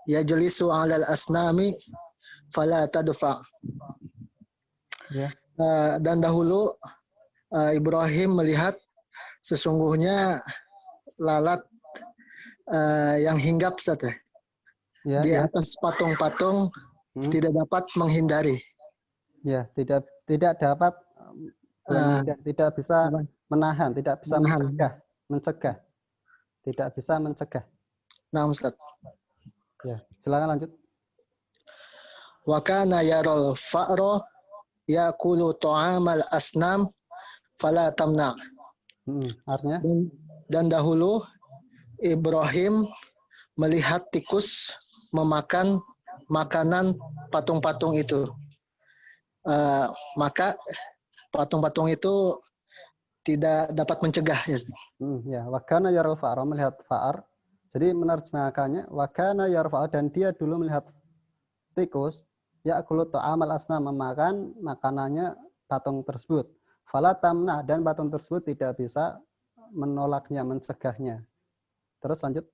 yajlisu 'alal asnami fala tadfa. Ya. Dan dahulu Ibrahim melihat sesungguhnya lalat yang hinggap Ya, di atas patung-patung tidak dapat menghindari. Ya, tidak dapat tidak bisa menahan, tidak bisa mencegah. Tidak bisa mencegah. Nah, Ustaz. Ya, silakan lanjut. Wa kana yaral fa'ra yakulu ta'amal asnam fala tamna. Artinya? Dan dahulu Ibrahim melihat tikus memakan makanan patung-patung itu. Maka patung-patung itu tidak dapat mencegah. Ya, wakana yaral fa'ar, melihat fa'ar. Jadi menerjemahkannya wakana yaral fa'ar, dan dia dulu melihat tikus ya'kulu ta'amal asnam, memakan makanannya patung tersebut. Fala tamna, dan patung tersebut tidak bisa menolaknya, mencegahnya. Terus lanjut.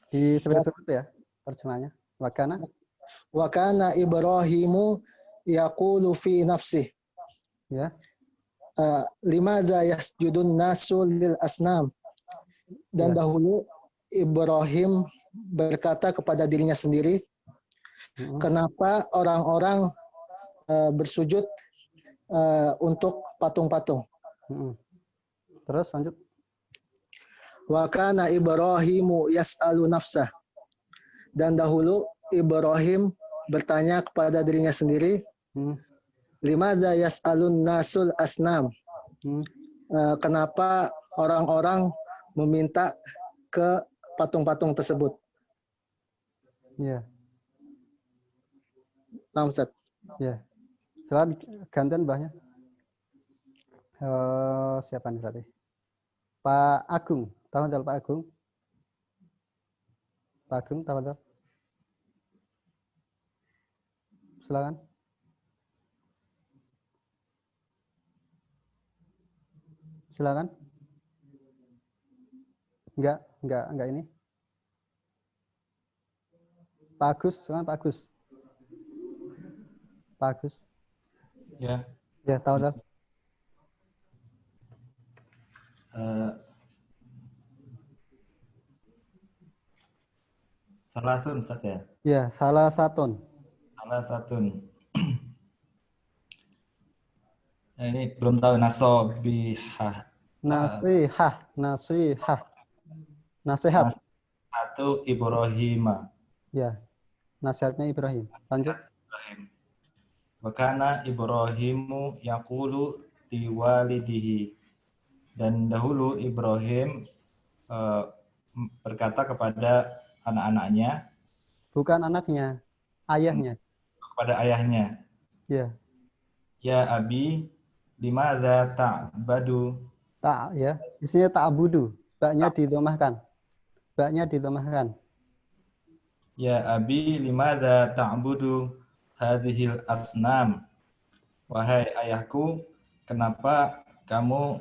Disebut-sebut ya terjemahnya. Wakana Ibrahimu yaqulu fi nafsih. Ya. Limadza yasjudun nasu lil asnam. Dan dahulu Ibrahim berkata kepada dirinya sendiri, Kenapa orang-orang bersujud untuk patung-patung? Terus lanjut. Wa kana Ibrahimu yas'alu nafsah. Dan dahulu Ibrahim bertanya kepada dirinya sendiri, limadza yas'alun nasul asnam? Kenapa orang-orang meminta ke patung-patung tersebut? Ya. Nah, Ustaz. Ya. Silakan gantian Mbahnya. Siapa nih berarti? Pak Agung. Tafadhol Pak Agung. Pak Agung, tafadhol. Silakan. Silakan. Enggak ini. Pak Agus, silakan Pak Agus. Pak Agus. Ya. Ya, tafadhol. Salasun, Ustaz ya? Ya, salah satu. Salah satu. Nah, ini belum tahu nasobihah. Nasihah. Nasihat. Satu Ibrahima. Ya. Nasihatnya Ibrahim. Lanjut. Ibrahim. Wakana Ibrahimu yaqulu liwalidihi. Dan dahulu Ibrahim berkata kepada anak-anaknya. Bukan anaknya, ayahnya. Kepada ayahnya. Ya. Ya Abi, limadza ta'badu? Ya. Isinya ta'budu. Baknya didomahkan. Ya Abi, limadza ta'budu hadhil asnam? Wahai ayahku, kenapa kamu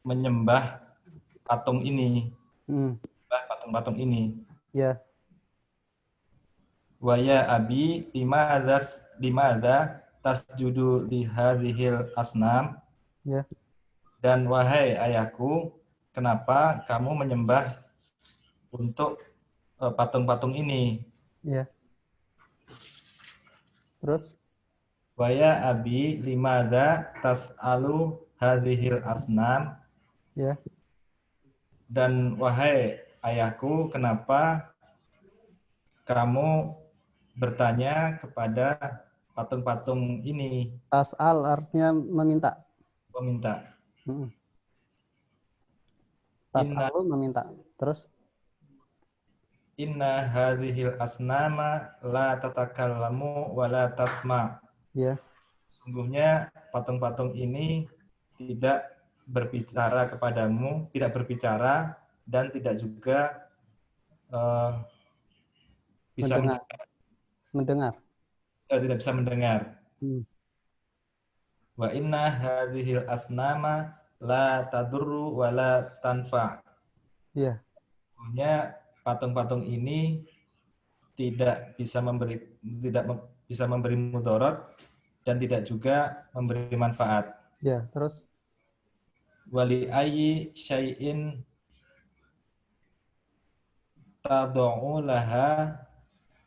menyembah patung ini? Menyembah patung-patung ini. Ya. Wa ya Abi, limadza tasjudu li hadhil asnam? Ya. Dan wahai ayahku, kenapa kamu menyembah untuk patung-patung ini? Ya. Terus? Wa ya Abi, limadza tas'alu hadhil asnam? Ya. Dan wahai ayahku, kenapa kamu bertanya kepada patung-patung ini? Tas'al artinya meminta. Meminta. Tas'alu meminta. Terus? Inna hadhil asnama la tatakallamu wa la tasma. Ya. Sungguhnya patung-patung ini tidak berbicara kepadamu, tidak berbicara dan tidak juga bisa mendengar. Tidak bisa mendengar. Wa inna hadhil asnama la tadurru wa la tanfa. Ya. Sungguhnya patung-patung ini tidak bisa memberi mudarat dan tidak juga memberi manfaat. Ya, terus? Wali ayyi syai'in tad'u laha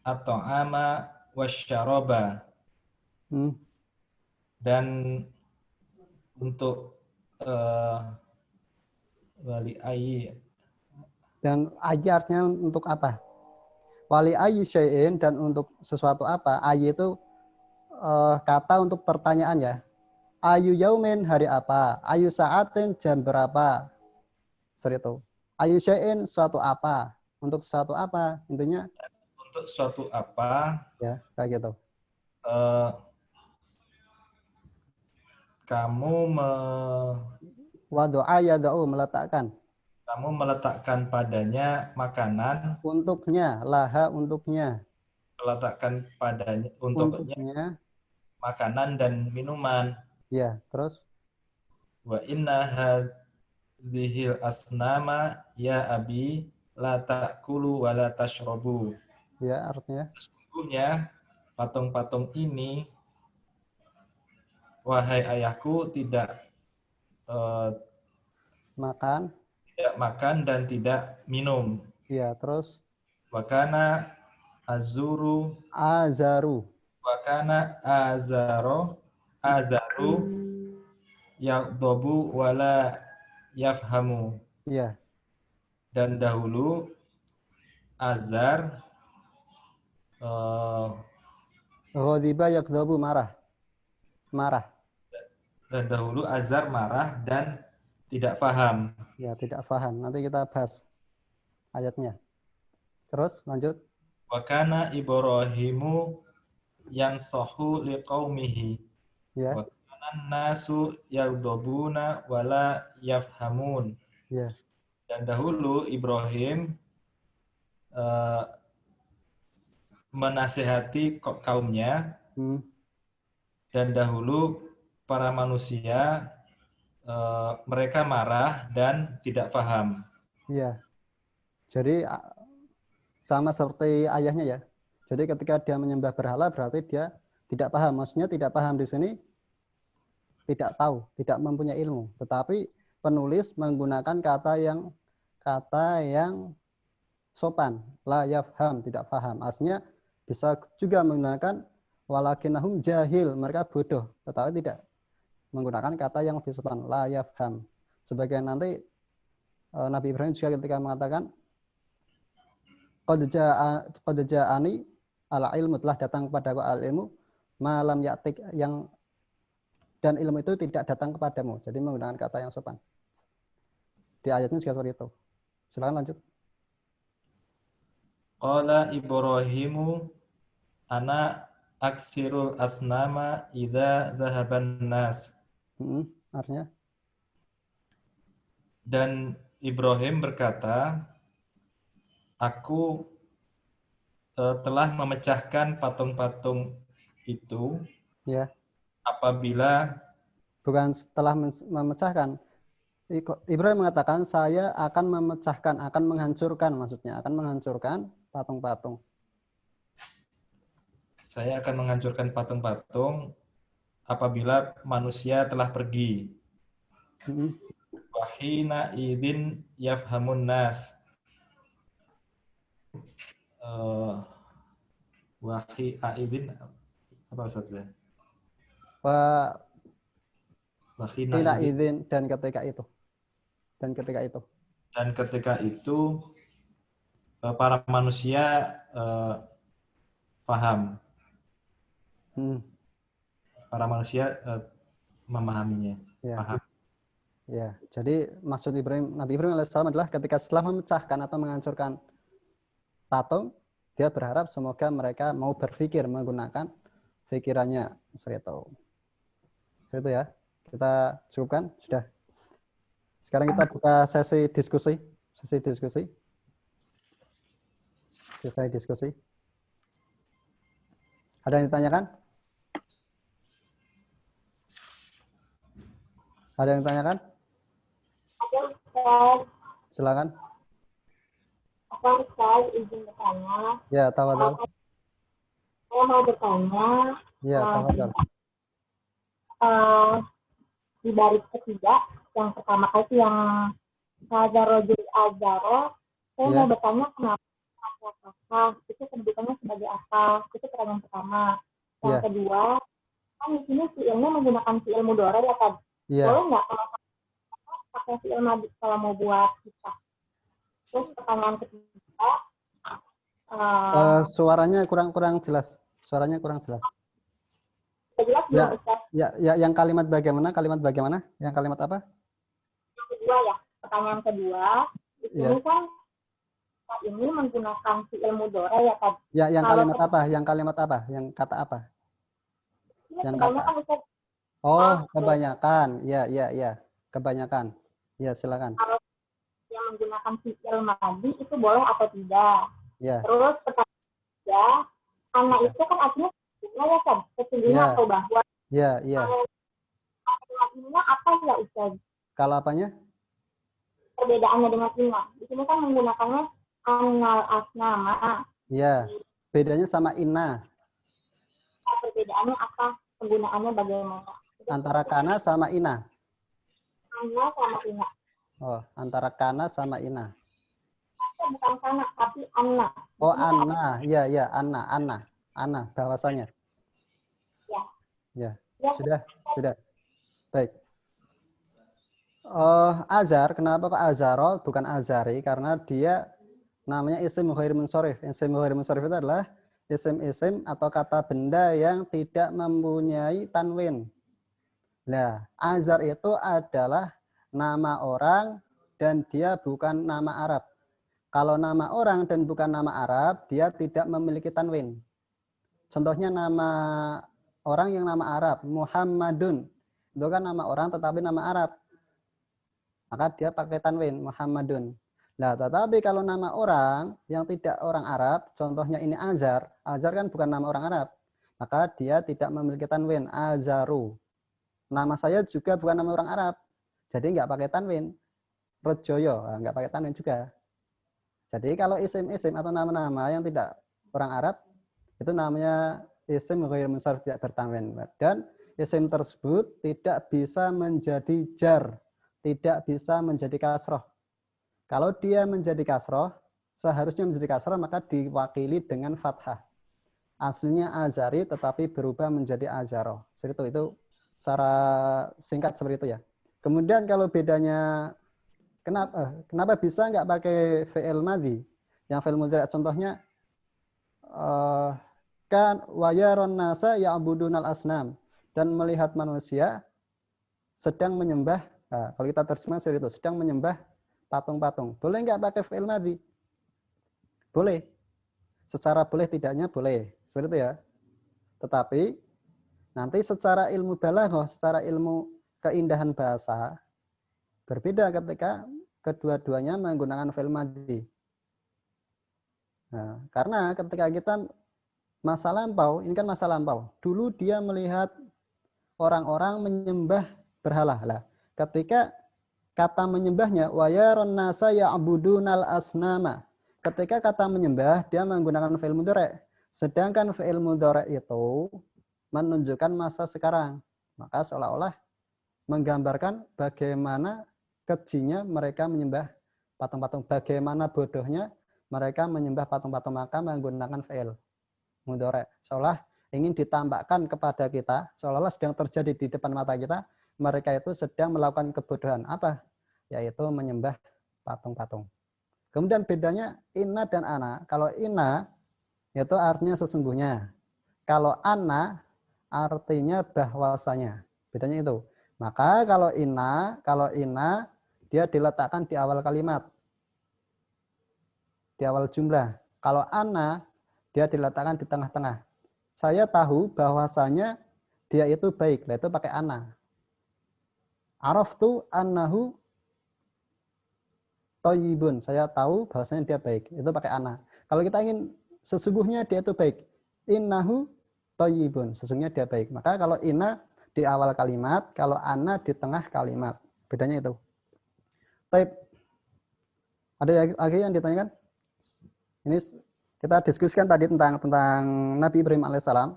at-ta'ama wasyaraba. Dan untuk wali ayyi, dan ayyi artinya untuk apa? Wali ayyi syai'in, dan untuk sesuatu apa? Ayyi itu kata untuk pertanyaan ya. Ayu yaumin, hari apa? Ayu sa'atin, jam berapa? Seperti itu. Ayu syai'in, suatu apa? Untuk suatu apa? Intinya untuk suatu apa? Ya, kayak gitu. Kamu Wadu'a yada'u, meletakkan. Kamu meletakkan padanya makanan. Untuknya, laha untuknya. Meletakkan padanya untuknya makanan dan minuman. Ya, terus? Wa inna hadhil asnama ya Abi la ta'kulu wa la tashrabu. Ya, artinya? Sesungguhnya patung-patung ini, wahai ayahku, tidak makan dan tidak minum. Ya, terus? Wakana azuru, Azaru. wa kana azaru yaghdabu wala yafhamu. Ya. Dan dahulu azar Ghadiba yaghdabu, marah. Marah. dan dahulu azar marah dan tidak paham. Ya, tidak paham. Nanti kita bahas ayatnya. Terus lanjut. Wa kana Ibrahimu yansahu liqaumihi. Ya. Wa kana nasu yaghdabuna wala yafhamun. Ya. Dan dahulu Ibrahim menasihati kaumnya, dan dahulu para manusia mereka marah dan tidak paham. Iya. Jadi sama seperti ayahnya ya. Jadi ketika dia menyembah berhala berarti dia tidak paham. Maksudnya tidak paham di sini tidak tahu, tidak mempunyai ilmu. Tetapi penulis menggunakan kata yang sopan, la yafham, tidak paham. Aslinya bisa juga menggunakan walakinnahum jahil, mereka bodoh, tetapi tidak menggunakan kata yang lebih sopan, la yafham. Sebagian nanti Nabi Ibrahim juga ketika mengatakan qad ja'ani ala ilmu, telah datang kepadaku al ilmu malam yatik, yang dan ilmu itu tidak datang kepadamu. Jadi menggunakan kata yang sopan. Di ayatnya juga seperti itu. Silakan lanjut. Qala Ibrahimu ana aksirul asnama idza dhahaban nas. Artinya? Dan Ibrahim berkata, aku telah memecahkan patung-patung itu, ya, apabila, bukan setelah memecahkan. Ibrahim mengatakan saya akan memecahkan, akan menghancurkan, maksudnya akan menghancurkan patung-patung. Saya akan menghancurkan patung-patung apabila manusia telah pergi. Wahina idin yafhamun nas. Wahi aidin apa maksudnya? Wahina idin, dan ketika itu. Dan ketika itu para manusia paham. Para manusia memahaminya. Ya. Paham. Ya, jadi maksud Nabi Ibrahim alaihissalam adalah ketika setelah memecahkan atau menghancurkan patung, dia berharap semoga mereka mau berpikir menggunakan pikirannya. Seperti itu ya. Kita cukupkan, sudah. Sekarang kita buka sesi diskusi. Ada yang ditanyakan? Ada yang ditanyakan? Silakan. Ustaz, izin bertanya. Ya, tafadhol. Saya mau bertanya. Ya, tafadhol. Di baris ketiga, yang pertama kali yang Hazarojul Azaro, saya mau bertanya kenapa itu kedudukannya sebagai apa? Itu pertanyaan pertama. Yang kedua, kan di sini fiilnya menggunakan fiil mudhari ya kan? Boleh nggak kalau pakai fiil madhi kalau mau buat kita? Terus pertanyaan ketiga, suaranya kurang jelas. Suaranya kurang jelas. Jelas belum, Ustaz? Ya, yang kalimat bagaimana? Yang kalimat apa? Yang kedua ya, pertanyaan kedua. Ini kan ini menggunakan fiil mudhari ya kan? Ya, yang kalimat apa? Yang kata apa? Yang kata. Oh, kebanyakan. Ya. Kebanyakan. Ya, silakan. Kalau yang menggunakan fiil madhi itu boleh atau tidak? Ya. Terus pertanyaan ketiga, anak itu kan artinya ya kan? Sesungguhnya atau bahwa. Ya. Artinya apa ya Ustaz? Kalau apanya? Perbedaannya dengan inna. Di sini kan menggunakannya annal asnama. Ya. Bedanya sama inna. Perbedaannya apa? Penggunaannya bagaimana? Antara kana sama ina. Kana sama ina. Oh, antara kana sama ina. Bukan kana, tapi anna. Oh, Di sini Anna. Ya, Anna bahwasanya. Ya. Ya. Ya. Sudah. Baik. Azhar, kenapa kok Azharo bukan Azhari? Karena dia namanya isim ghair munsharif. Isim ghair munsharif itu adalah isim-isim atau kata benda yang tidak mempunyai tanwin. Nah, Azhar itu adalah nama orang dan dia bukan nama Arab. Kalau nama orang dan bukan nama Arab, dia tidak memiliki tanwin. Contohnya nama orang yang nama Arab, Muhammadun. Itu kan nama orang tetapi nama Arab. Maka dia pakai tanwin, Muhammadun. Nah, tetapi kalau nama orang yang tidak orang Arab, contohnya ini Azhar. Azhar kan bukan nama orang Arab. Maka dia tidak memiliki tanwin, Azharu. Nama saya juga bukan nama orang Arab. Jadi nggak pakai tanwin. Rejoyo, nggak pakai tanwin juga. Jadi kalau isim-isim atau nama-nama yang tidak orang Arab, itu namanya isim ghair munsharif, tidak bertanwin. Dan isim tersebut tidak bisa menjadi jar, tidak bisa menjadi kasroh. Kalau dia menjadi kasroh, seharusnya menjadi kasroh, maka diwakili dengan fathah. Aslinya Azhari tetapi berubah menjadi Azharo. Seperti itu secara singkat seperti itu ya. Kemudian kalau bedanya kenapa bisa nggak pakai fi'il madhi? Yang fi'il mudhari contohnya kan wayaron nasa ya'budunal asnam, dan melihat manusia sedang menyembah. Nah, kalau kita terjemah seperti itu, sedang menyembah patung-patung. Boleh nggak pakai fi'il madhi? Boleh. Secara boleh tidaknya boleh. Seperti itu ya. Tetapi nanti secara ilmu balaghah, secara ilmu keindahan bahasa, berbeda ketika kedua-duanya menggunakan fi'il madhi. Nah, karena ketika kita masa lampau, ini kan masa lampau. Dulu dia melihat orang-orang menyembah berhala. Lah, ketika kata menyembahnya wayaron nasa ya'budunal asnama. Ketika kata menyembah dia menggunakan fi'il mudhari. Sedangkan fi'il mudhari itu menunjukkan masa sekarang. Maka seolah-olah menggambarkan bagaimana kejinya mereka menyembah patung-patung, bagaimana bodohnya mereka menyembah patung-patung, maka menggunakan fi'il mudhari. Seolah ingin ditambahkan kepada kita, seolah-olah sedang terjadi di depan mata kita, mereka itu sedang melakukan kebodohan. Apa? Yaitu menyembah patung-patung. Kemudian bedanya inna dan ana. Kalau inna itu artinya sesungguhnya. Kalau ana artinya bahwasanya. Bedanya itu. Maka kalau inna dia diletakkan di awal kalimat. Di awal jumlah. Kalau ana dia diletakkan di tengah-tengah. Saya tahu bahwasanya dia itu baik. Nah, itu pakai ana. Araftu annahu thayyibun. Saya tahu bahwasanya dia baik. Itu pakai ana. Kalau kita ingin sesungguhnya dia itu baik, innahu thayyibun. Sesungguhnya dia baik. Maka kalau inna di awal kalimat, kalau ana di tengah kalimat. Bedanya itu. Taib. Ada lagi yang ditanyakan? Ini kita diskusikan tadi tentang Nabi Ibrahim alaihissalam,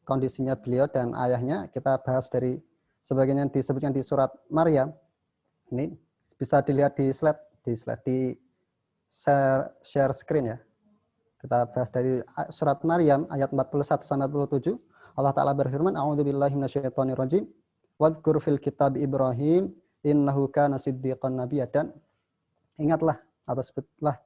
kondisinya beliau dan ayahnya. Kita bahas dari sebagian yang disebutkan di surat Maryam. Ini bisa dilihat di slide di share screen ya. Kita bahas dari surat Maryam ayat 41 sampai 47. Allah Ta'ala berfirman, A'udzubillahi minasyaitonirrajim. Wadhkur fil kitab Ibrahim innahu kana siddiqan nabiyya. Dan ingatlah atau sebutlah,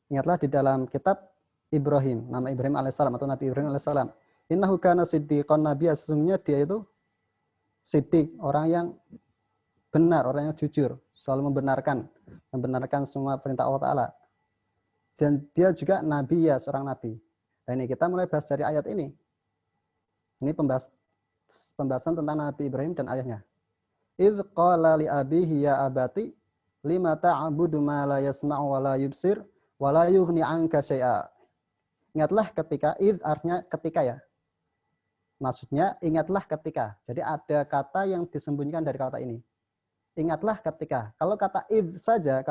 ingatlah di dalam kitab Ibrahim, nama Ibrahim alaihissalam atau Nabi Ibrahim alaihissalam. Innahu kana siddiqan nabiyya, sesungguhnya dia itu siddiq, orang yang benar, orang yang jujur, selalu membenarkan semua perintah Allah Ta'ala. Dan dia juga nabi ya, seorang nabi. Nah, ini kita mulai bahas dari ayat ini. Ini pembahasan tentang Nabi Ibrahim dan ayahnya. Idh qala li abihi ya abati lima ta'budu ma la yasma'u wa la yubsir wa la yughni 'anka syai'a. Ingatlah ketika, idh artinya ketika ya. Maksudnya ingatlah ketika. Jadi ada kata yang disembunyikan dari kata ini. Ingatlah ketika. Kalau kata idh saja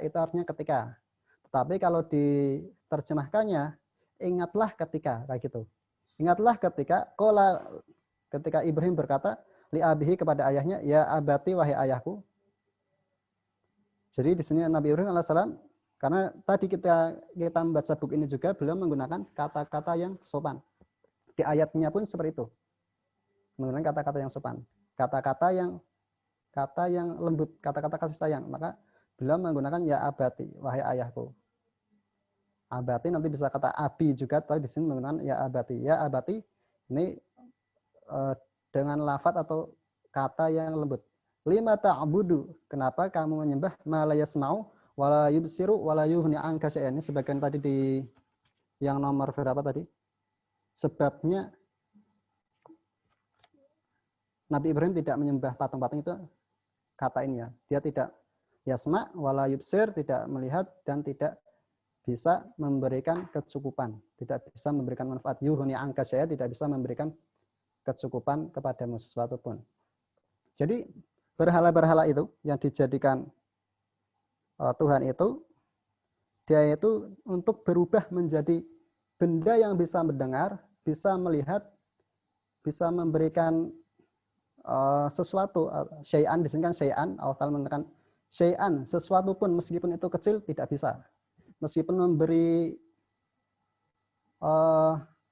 itu artinya ketika. Tetapi kalau diterjemahkannya ingatlah ketika, kayak gitu. Ingatlah ketika Ibrahim berkata li abihi kepada ayahnya, ya abati wahai ayahku. Jadi di sini Nabi Ibrahim alaihissalam Karena tadi kita membaca buku ini juga beliau menggunakan kata-kata yang sopan. Di ayatnya pun seperti itu. Menggunakan kata-kata yang sopan. Kata yang lembut, kata-kata kasih sayang. Maka beliau menggunakan ya abati, wahai ayahku. Abati nanti bisa kata abi juga, tapi di sini menggunakan ya abati. Ya abati ini dengan lafadz atau kata yang lembut. Lima ta'budu, kenapa kamu menyembah ma la yasma'u wala yubsiru wala yughni anka syai'an. Ini sebagian tadi di yang nomor berapa tadi? Sebabnya Nabi Ibrahim tidak menyembah patung-patung itu kata ini ya. Dia tidak yasma wala yubsir, tidak melihat dan tidak bisa memberikan kecukupan, tidak bisa memberikan manfaat. Yughni anka syai'an, tidak bisa memberikan kecukupan kepadamu sesuatu pun. Jadi berhala-berhala itu yang dijadikan Tuhan itu, dia itu untuk berubah menjadi benda yang bisa mendengar, bisa melihat, bisa memberikan sesuatu. Syai'an, di sini kan syai'an, Allah Ta'ala menekan syai'an, sesuatu pun meskipun itu kecil tidak bisa. Meskipun memberi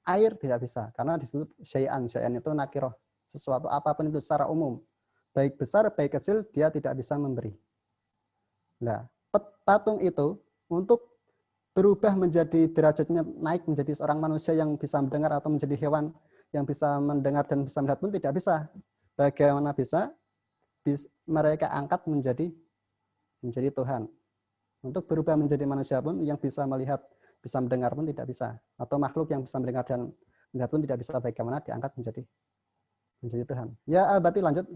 air tidak bisa, karena di situ syai'an itu nakiroh, sesuatu apapun itu secara umum, baik besar baik kecil dia tidak bisa memberi. Nah, patung itu untuk berubah menjadi derajatnya naik menjadi seorang manusia yang bisa mendengar atau menjadi hewan yang bisa mendengar dan bisa melihat pun tidak bisa. Bagaimana bisa mereka angkat menjadi Tuhan. Untuk berubah menjadi manusia pun yang bisa melihat, bisa mendengar pun tidak bisa. Atau makhluk yang bisa mendengar dan melihat pun tidak bisa, bagaimana diangkat menjadi Tuhan. Ya abati, lanjut.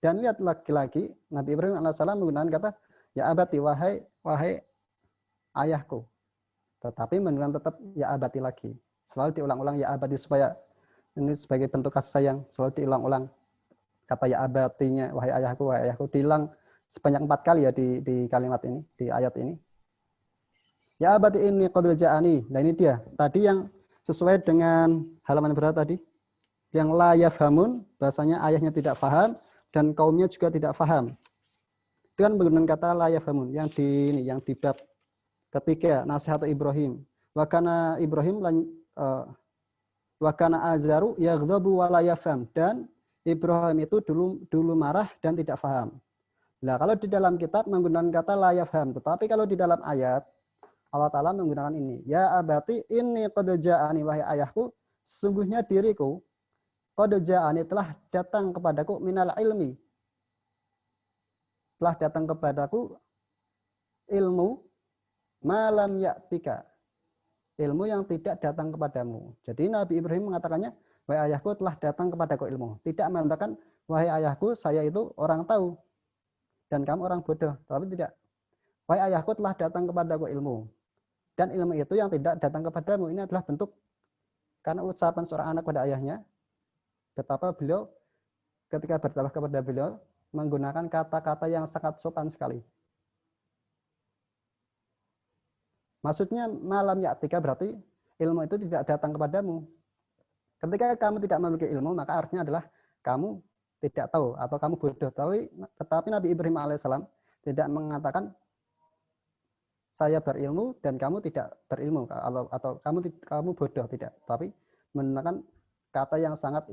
Dan lihat lagi-lagi Nabi Ibrahim alaihissalam menggunakan kata ya abati, wahai ayahku. Tetapi menggunakan tetap ya abati lagi. Selalu diulang-ulang ya abati, supaya ini sebagai bentuk kasih sayang, selalu diulang-ulang. Kata ya abatinya, wahai ayahku, diulang sebanyak 4 kali ya di kalimat ini, di ayat ini. Ya abati ini qad ja'ani. Nah ini dia. Tadi yang sesuai dengan halaman berapa tadi? Yang la yafhamun, bahasanya ayahnya tidak faham dan kaumnya juga tidak faham. Itu kan menggunakan kata la yafhamun yang di bab ketiga, nasihat Ibrahim. Wa kana Ibrahim wa kana azaru yaghdabu wa la yafham, dan Ibrahim itu dulu marah dan tidak faham. Nah, kalau di dalam kitab menggunakan kata la yafham, tetapi kalau di dalam ayat Allah Ta'ala menggunakan ini. Ya abati inni qad ja'ani, wahai ayahku, sesungguhnya diriku qad ja'ani, telah datang kepadaku minal ilmi. Telah datang kepadaku ilmu malam ya'tika. Ilmu yang tidak datang kepadamu. Jadi Nabi Ibrahim mengatakannya, wahai ayahku, telah datang kepadaku ilmu. Tidak mengatakan, wahai ayahku, saya itu orang tahu dan kamu orang bodoh. Tapi tidak. Wahai ayahku, telah datang kepadaku ilmu. Dan ilmu itu yang tidak datang kepadamu. Ini adalah bentuk karena ucapan seorang anak pada ayahnya, betapa beliau ketika bertawaf kepada beliau menggunakan kata-kata yang sangat sopan sekali. Maksudnya malam ya'tika berarti ilmu itu tidak datang kepadamu. Ketika kamu tidak memiliki ilmu, maka artinya adalah kamu tidak tahu atau kamu bodoh. Tetapi Nabi Ibrahim alaihissalam tidak mengatakan saya berilmu dan kamu tidak berilmu atau kamu bodoh, tidak. Tapi menggunakan kata yang sangat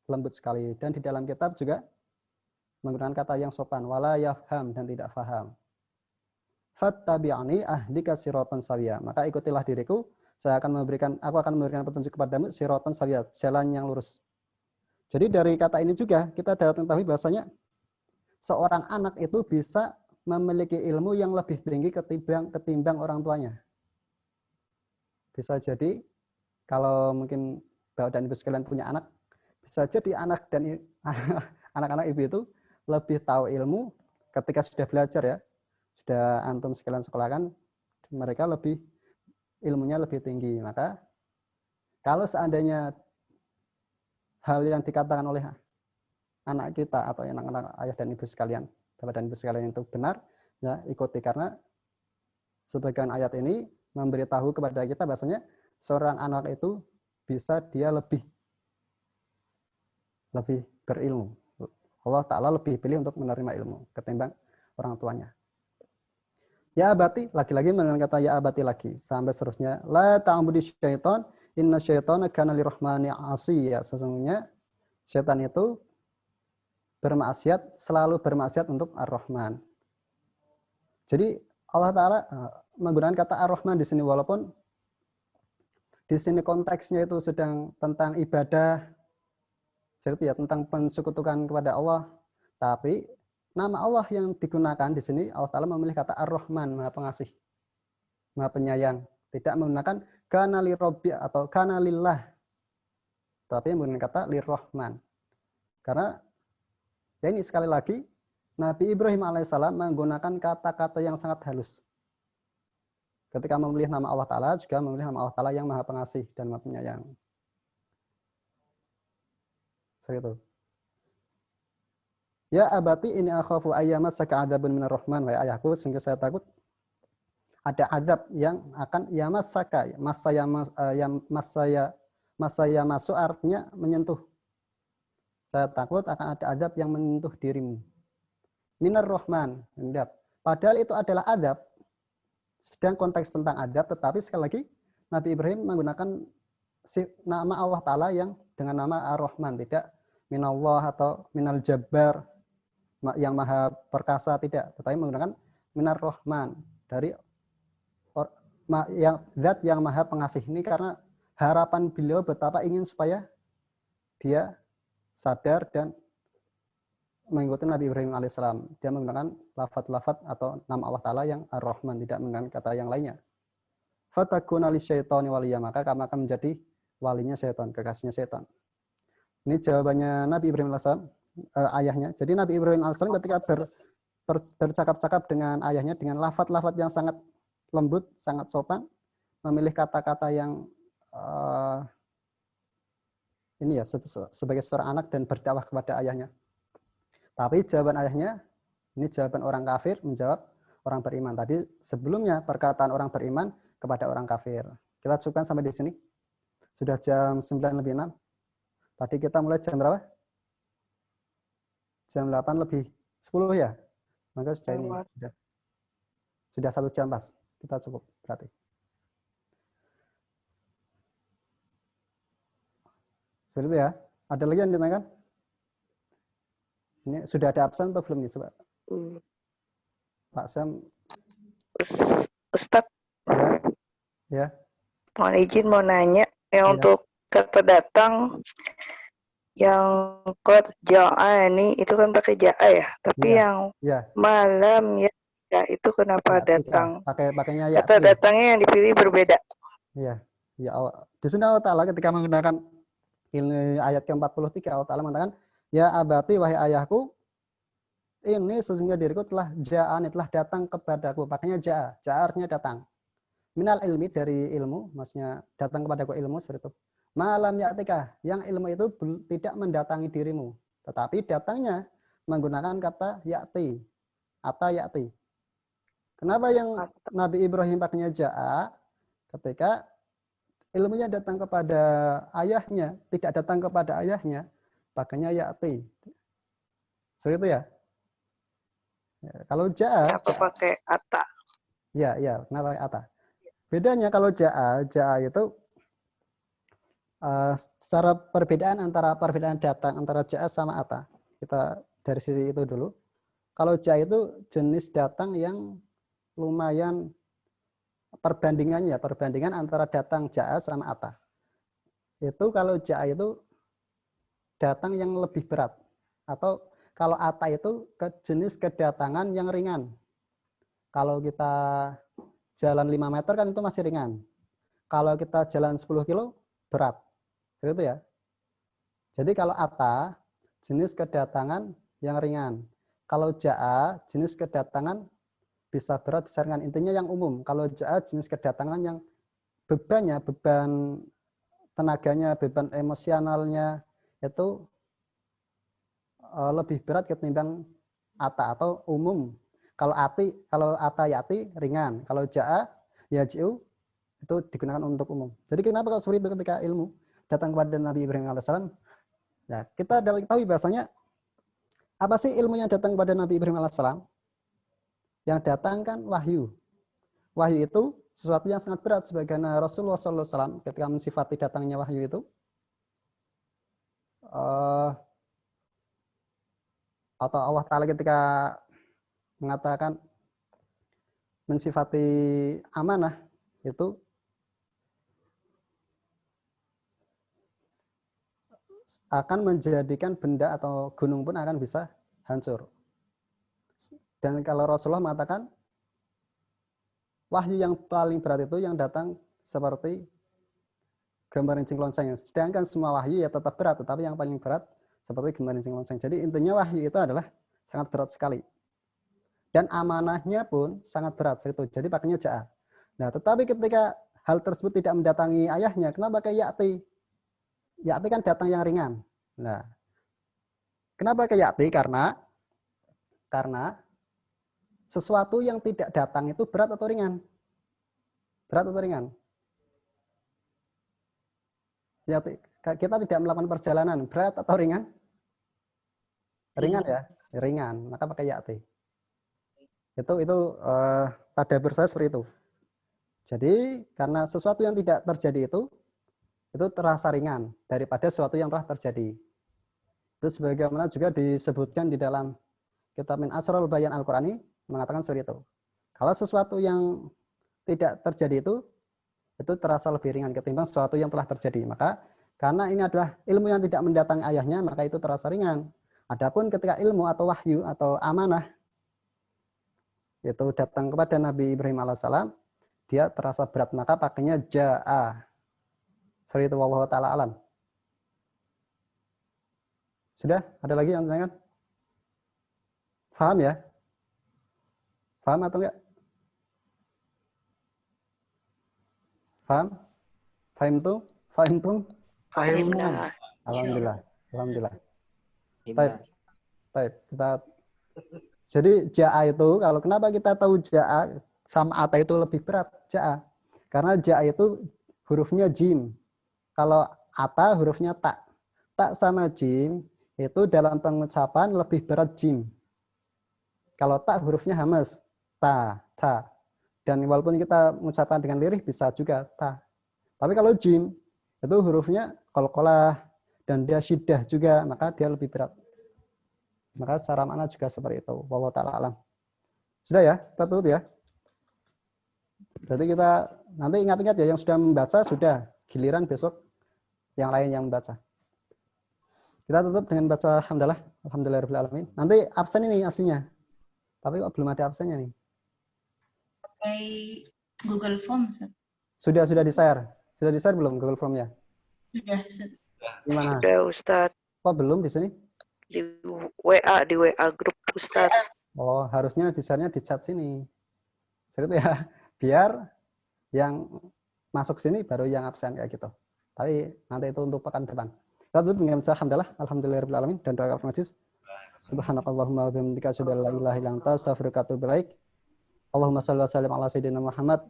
lembut sekali. Dan di dalam kitab juga menggunakan kata yang sopan, wala yafham, dan tidak faham. Fattabi'ani ahdika siratan sawiyya. Maka ikutilah diriku, aku akan memberikan petunjuk kepadamu siratan sawiyya, jalan yang lurus. Jadi dari kata ini juga kita dapat mengetahui bahwasanya seorang anak itu bisa memiliki ilmu yang lebih tinggi ketimbang orang tuanya. Bisa jadi kalau mungkin Bapak dan Ibu sekalian punya anak, bisa jadi anak-anak ibu itu lebih tahu ilmu ketika sudah belajar ya. Sudah antum sekalian sekolahkan, mereka ilmunya lebih tinggi. Maka kalau seandainya hal yang dikatakan oleh anak kita atau anak-anak ayah dan ibu sekalian, Bapak dan Ibu sekalian itu benar, ya ikuti, karena sebagian ayat ini memberitahu kepada kita bahasanya seorang anak itu bisa dia lebih berilmu. Allah Ta'ala lebih pilih untuk menerima ilmu ketimbang orang tuanya. Ya abati, lagi-lagi menggunakan kata ya abati lagi. Sampai seterusnya. La ta'budi syaitan, inna syaitana kana lirrahmani asiyya. Sesungguhnya syaitan itu bermaksiat, selalu bermaksiat untuk Ar-Rahman. Jadi Allah Ta'ala menggunakan kata Ar-Rahman di sini, walaupun di sini konteksnya itu sedang tentang ibadah, seperti ya, tentang pensekutukan kepada Allah, tapi nama Allah yang digunakan di sini, Allah Ta'ala memilih kata Ar-Rahman, Maha Pengasih, Maha Penyayang. Tidak menggunakan kana li Rabbi atau kana lillah, tapi menggunakan kata lirrahman. Karena ya ini sekali lagi, Nabi Ibrahim alaihissalam menggunakan kata-kata yang sangat halus. Ketika memilih nama Allah Ta'ala, juga memilih nama Allah Ta'ala yang Maha Pengasih dan Maha Penyayang. Seperti itu. Ya abati ini akhafu ayyamasaka adabun minar rahman, wahai ayahku, sehingga saya takut ada adab yang akan yamasaka, masaya masuk artinya menyentuh. Saya takut akan ada adab yang menyentuh dirimu. Minar rahman, lihat. Padahal itu adalah adab, sedang konteks tentang adab, tetapi sekali lagi Nabi Ibrahim menggunakan nama Allah Ta'ala yang dengan nama Ar-Rahman, tidak minallah atau minal jabbar yang maha perkasa, tidak, tetapi menggunakan minar rahman, dari zat yang maha pengasih. Ini karena harapan beliau betapa ingin supaya dia sadar dan mengikuti Nabi Ibrahim alaihissalam. Dia menggunakan lafaz-lafaz atau nama Allah Ta'ala yang Ar-Rahman, tidak menggunakan kata yang lainnya. Fatakuna lisyaitani waliya, maka kamu akan menjadi walinya syaitan, kekasihnya syaitan. Ini jawabannya Nabi Ibrahim alaihissalam, ayahnya. Jadi Nabi Ibrahim alaihissalam ketika bercakap-cakap dengan ayahnya dengan lafaz-lafaz yang sangat lembut, sangat sopan, memilih kata-kata yang ini ya sebagai seorang anak dan berdakwah kepada ayahnya. Tapi jawaban ayahnya, ini jawaban orang kafir menjawab orang beriman. Tadi sebelumnya perkataan orang beriman kepada orang kafir. Kita cukupkan sampai di sini. Sudah jam 9:06. Tadi kita mulai jam berapa? Jam 8:10 ya. Maka sudah ini sudah 1 jam pas. Kita cukup berarti. Seperti itu ya. Ada lagi yang ditanyakan? Ini sudah ada absen atau belum nih, coba? Pak Sam. Ustadz. Ya. Mohon izin mau nanya, untuk kata datang yang qad ja'a ini itu kan pakai ja'a ya, tapi yang malam ya itu kenapa datang? Pakainya ya. Kata datangnya yang dipilih berbeda. Iya. Ya Allah. Di sini Allah Ta'ala ketika menggunakan ini ayat ke-43, Allah Ta'ala mengatakan, ya abati, wahai ayahku, ini sesungguhnya diriku telah ja'ani, telah datang kepadaku. Pakainya ja'a. Ja'a artinya datang. Minal ilmi, dari ilmu, maksudnya datang kepadaku ilmu, seperti itu. Malam ya'tika, yang ilmu itu tidak mendatangi dirimu. Tetapi datangnya menggunakan kata ya'ti. Ata ya'ti. Kenapa yang Nabi Ibrahim pakainya ja'a? Ketika ilmunya datang kepada ayahnya, tidak datang kepada ayahnya, pakainya ya'ti. Seperti itu ya? Kalau ja'a, apa pakai ata? Ya, kenapa pakai ata? Bedanya kalau ja'a itu secara perbedaan datang antara ja'a sama ata. Kita dari sisi itu dulu. Kalau ja'a itu jenis datang yang lumayan perbandingan antara datang ja'a sama ata. Itu kalau ja'a itu datang yang lebih berat, atau kalau ata itu jenis kedatangan yang ringan. Kalau kita jalan 5 meter kan itu masih ringan. Kalau kita jalan 10 kilo berat. Seperti itu ya. Jadi kalau ata jenis kedatangan yang ringan. Kalau ja'a jenis kedatangan bisa berat, bisa ringan. Intinya yang umum. Kalau ja'a jenis kedatangan yang beban tenaganya, beban emosionalnya itu lebih berat ketimbang ata atau umum. Kalau ata yati ringan, kalau ja'a yaji'u itu digunakan untuk umum. Jadi kenapa kalau seperti itu ketika ilmu datang kepada Nabi Ibrahim alaihissalam? Ya, kita tahu bahasanya apa sih ilmu yang datang kepada Nabi Ibrahim alaihissalam? Yang datang kan wahyu. wahyu itu sesuatu yang sangat berat, sebagaimana Rasulullah SAW ketika mensifati datangnya wahyu itu, atau Allah Ta'ala ketika mengatakan mensifati amanah itu akan menjadikan benda atau gunung pun akan bisa hancur. Dan kalau Rasulullah mengatakan wahyu yang paling berat itu yang datang seperti gemerincing lonceng. Sedangkan semua wahyu ya tetap berat, tetapi yang paling berat seperti gemerincing lonceng. Jadi intinya wahyu itu adalah sangat berat sekali. Dan amanahnya pun sangat berat. Jadi pakainya ja'a. Nah, tetapi ketika hal tersebut tidak mendatangi ayahnya, kenapa kayak ya'ti? Ya'ti kan datang yang ringan. Nah, kenapa kayak ya'ti? Karena sesuatu yang tidak datang itu berat atau ringan? Berat atau ringan? Ya, kita tidak melakukan perjalanan, berat atau ringan? Ringan ya, ringan. Maka pakai ya'ti. Itu tadabbur saya seperti itu. Jadi karena sesuatu yang tidak terjadi itu terasa ringan daripada sesuatu yang telah terjadi. Itu sebagaimana juga disebutkan di dalam kitab Min Asrarul Bayan Al-Qur'ani mengatakan seperti itu. Kalau sesuatu yang tidak terjadi itu terasa lebih ringan ketimbang sesuatu yang telah terjadi. Maka karena ini adalah ilmu yang tidak mendatangi ayahnya, maka itu terasa ringan. Adapun ketika ilmu atau wahyu atau amanah itu datang kepada Nabi Ibrahim alaihissalam, dia terasa berat, maka pakainya ja'a. Seperti itu, wallahu ta'ala alam. Sudah? Ada lagi yang tanyakan? Paham ya? Paham atau enggak? Paham? Paham tuh? Paham tuh? Paham. Alhamdulillah. Alhamdulillah. Baik. Jadi ja'a itu, kalau kenapa kita tahu ja'a sama ata itu lebih berat? Ja'a. Karena ja'a itu hurufnya jim. Kalau ata hurufnya ta. Ta sama jim itu dalam pengucapan lebih berat jim. Kalau ta hurufnya hamas. Ta. Dan walaupun kita mengucapkan dengan lirih bisa juga ta. Tapi kalau jim itu hurufnya qalqalah dan dia syiddah juga, maka dia lebih berat. Maka secara makna juga seperti itu. Wallahu ta'ala alam. Sudah ya? Kita tutup ya. Berarti kita nanti ingat-ingat ya, yang sudah membaca sudah. Giliran besok yang lain yang membaca. Kita tutup dengan baca alhamdulillah. Alhamdulillahirabbil alamin. Nanti absen ini aslinya. Tapi kok belum ada absennya nih? Pakai Google Form, Ustaz. Sudah di-share. Sudah di-share belum Google Form ya? Sudah, Ustaz. Gimana? Sudah, Ustadz. Kok belum di sini? Di WA grup Ustadz. Oh, harusnya di-share-nya di chat sini. Seperti itu ya. Biar yang masuk sini baru yang absen kayak gitu. Tapi nanti itu untuk pekan depan. Kita tutup dengan alhamdulillah, alhamdulillahirabbil alamin dan doa majlis. Subhanakallahumma wa bihamdika asyhadu an la ilaha illa anta astaghfiruka wa atubu ilaik. Allahumma shalli wa sallim ala sayyidina Muhammad.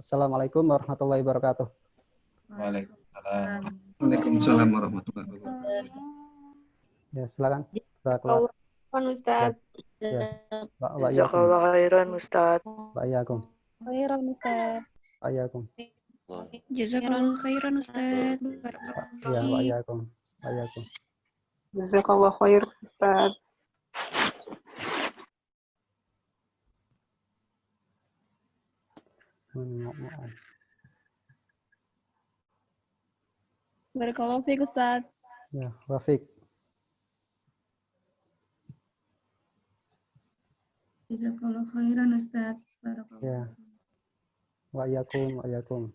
Assalamualaikum warahmatullahi wabarakatuh. Waalaikumsalam. Waalaikumsalam warahmatullahi wabarakatuh. Ya, silakan. Ustaz. Jazakallahu khairan, Ustaz. Wa'alaikum. Khairan, Ustaz. Wa'alaikum. Jazakallahu khairan, Ustaz. Ya, wa'alaikum. Wa'alaikum. Jazakallahu khairan, Ustaz. Barakallahu fiik, Ustaz. Ya, Rafiq. Jazakallahu khairan, Ustaz. Ya. Wa'alaikum.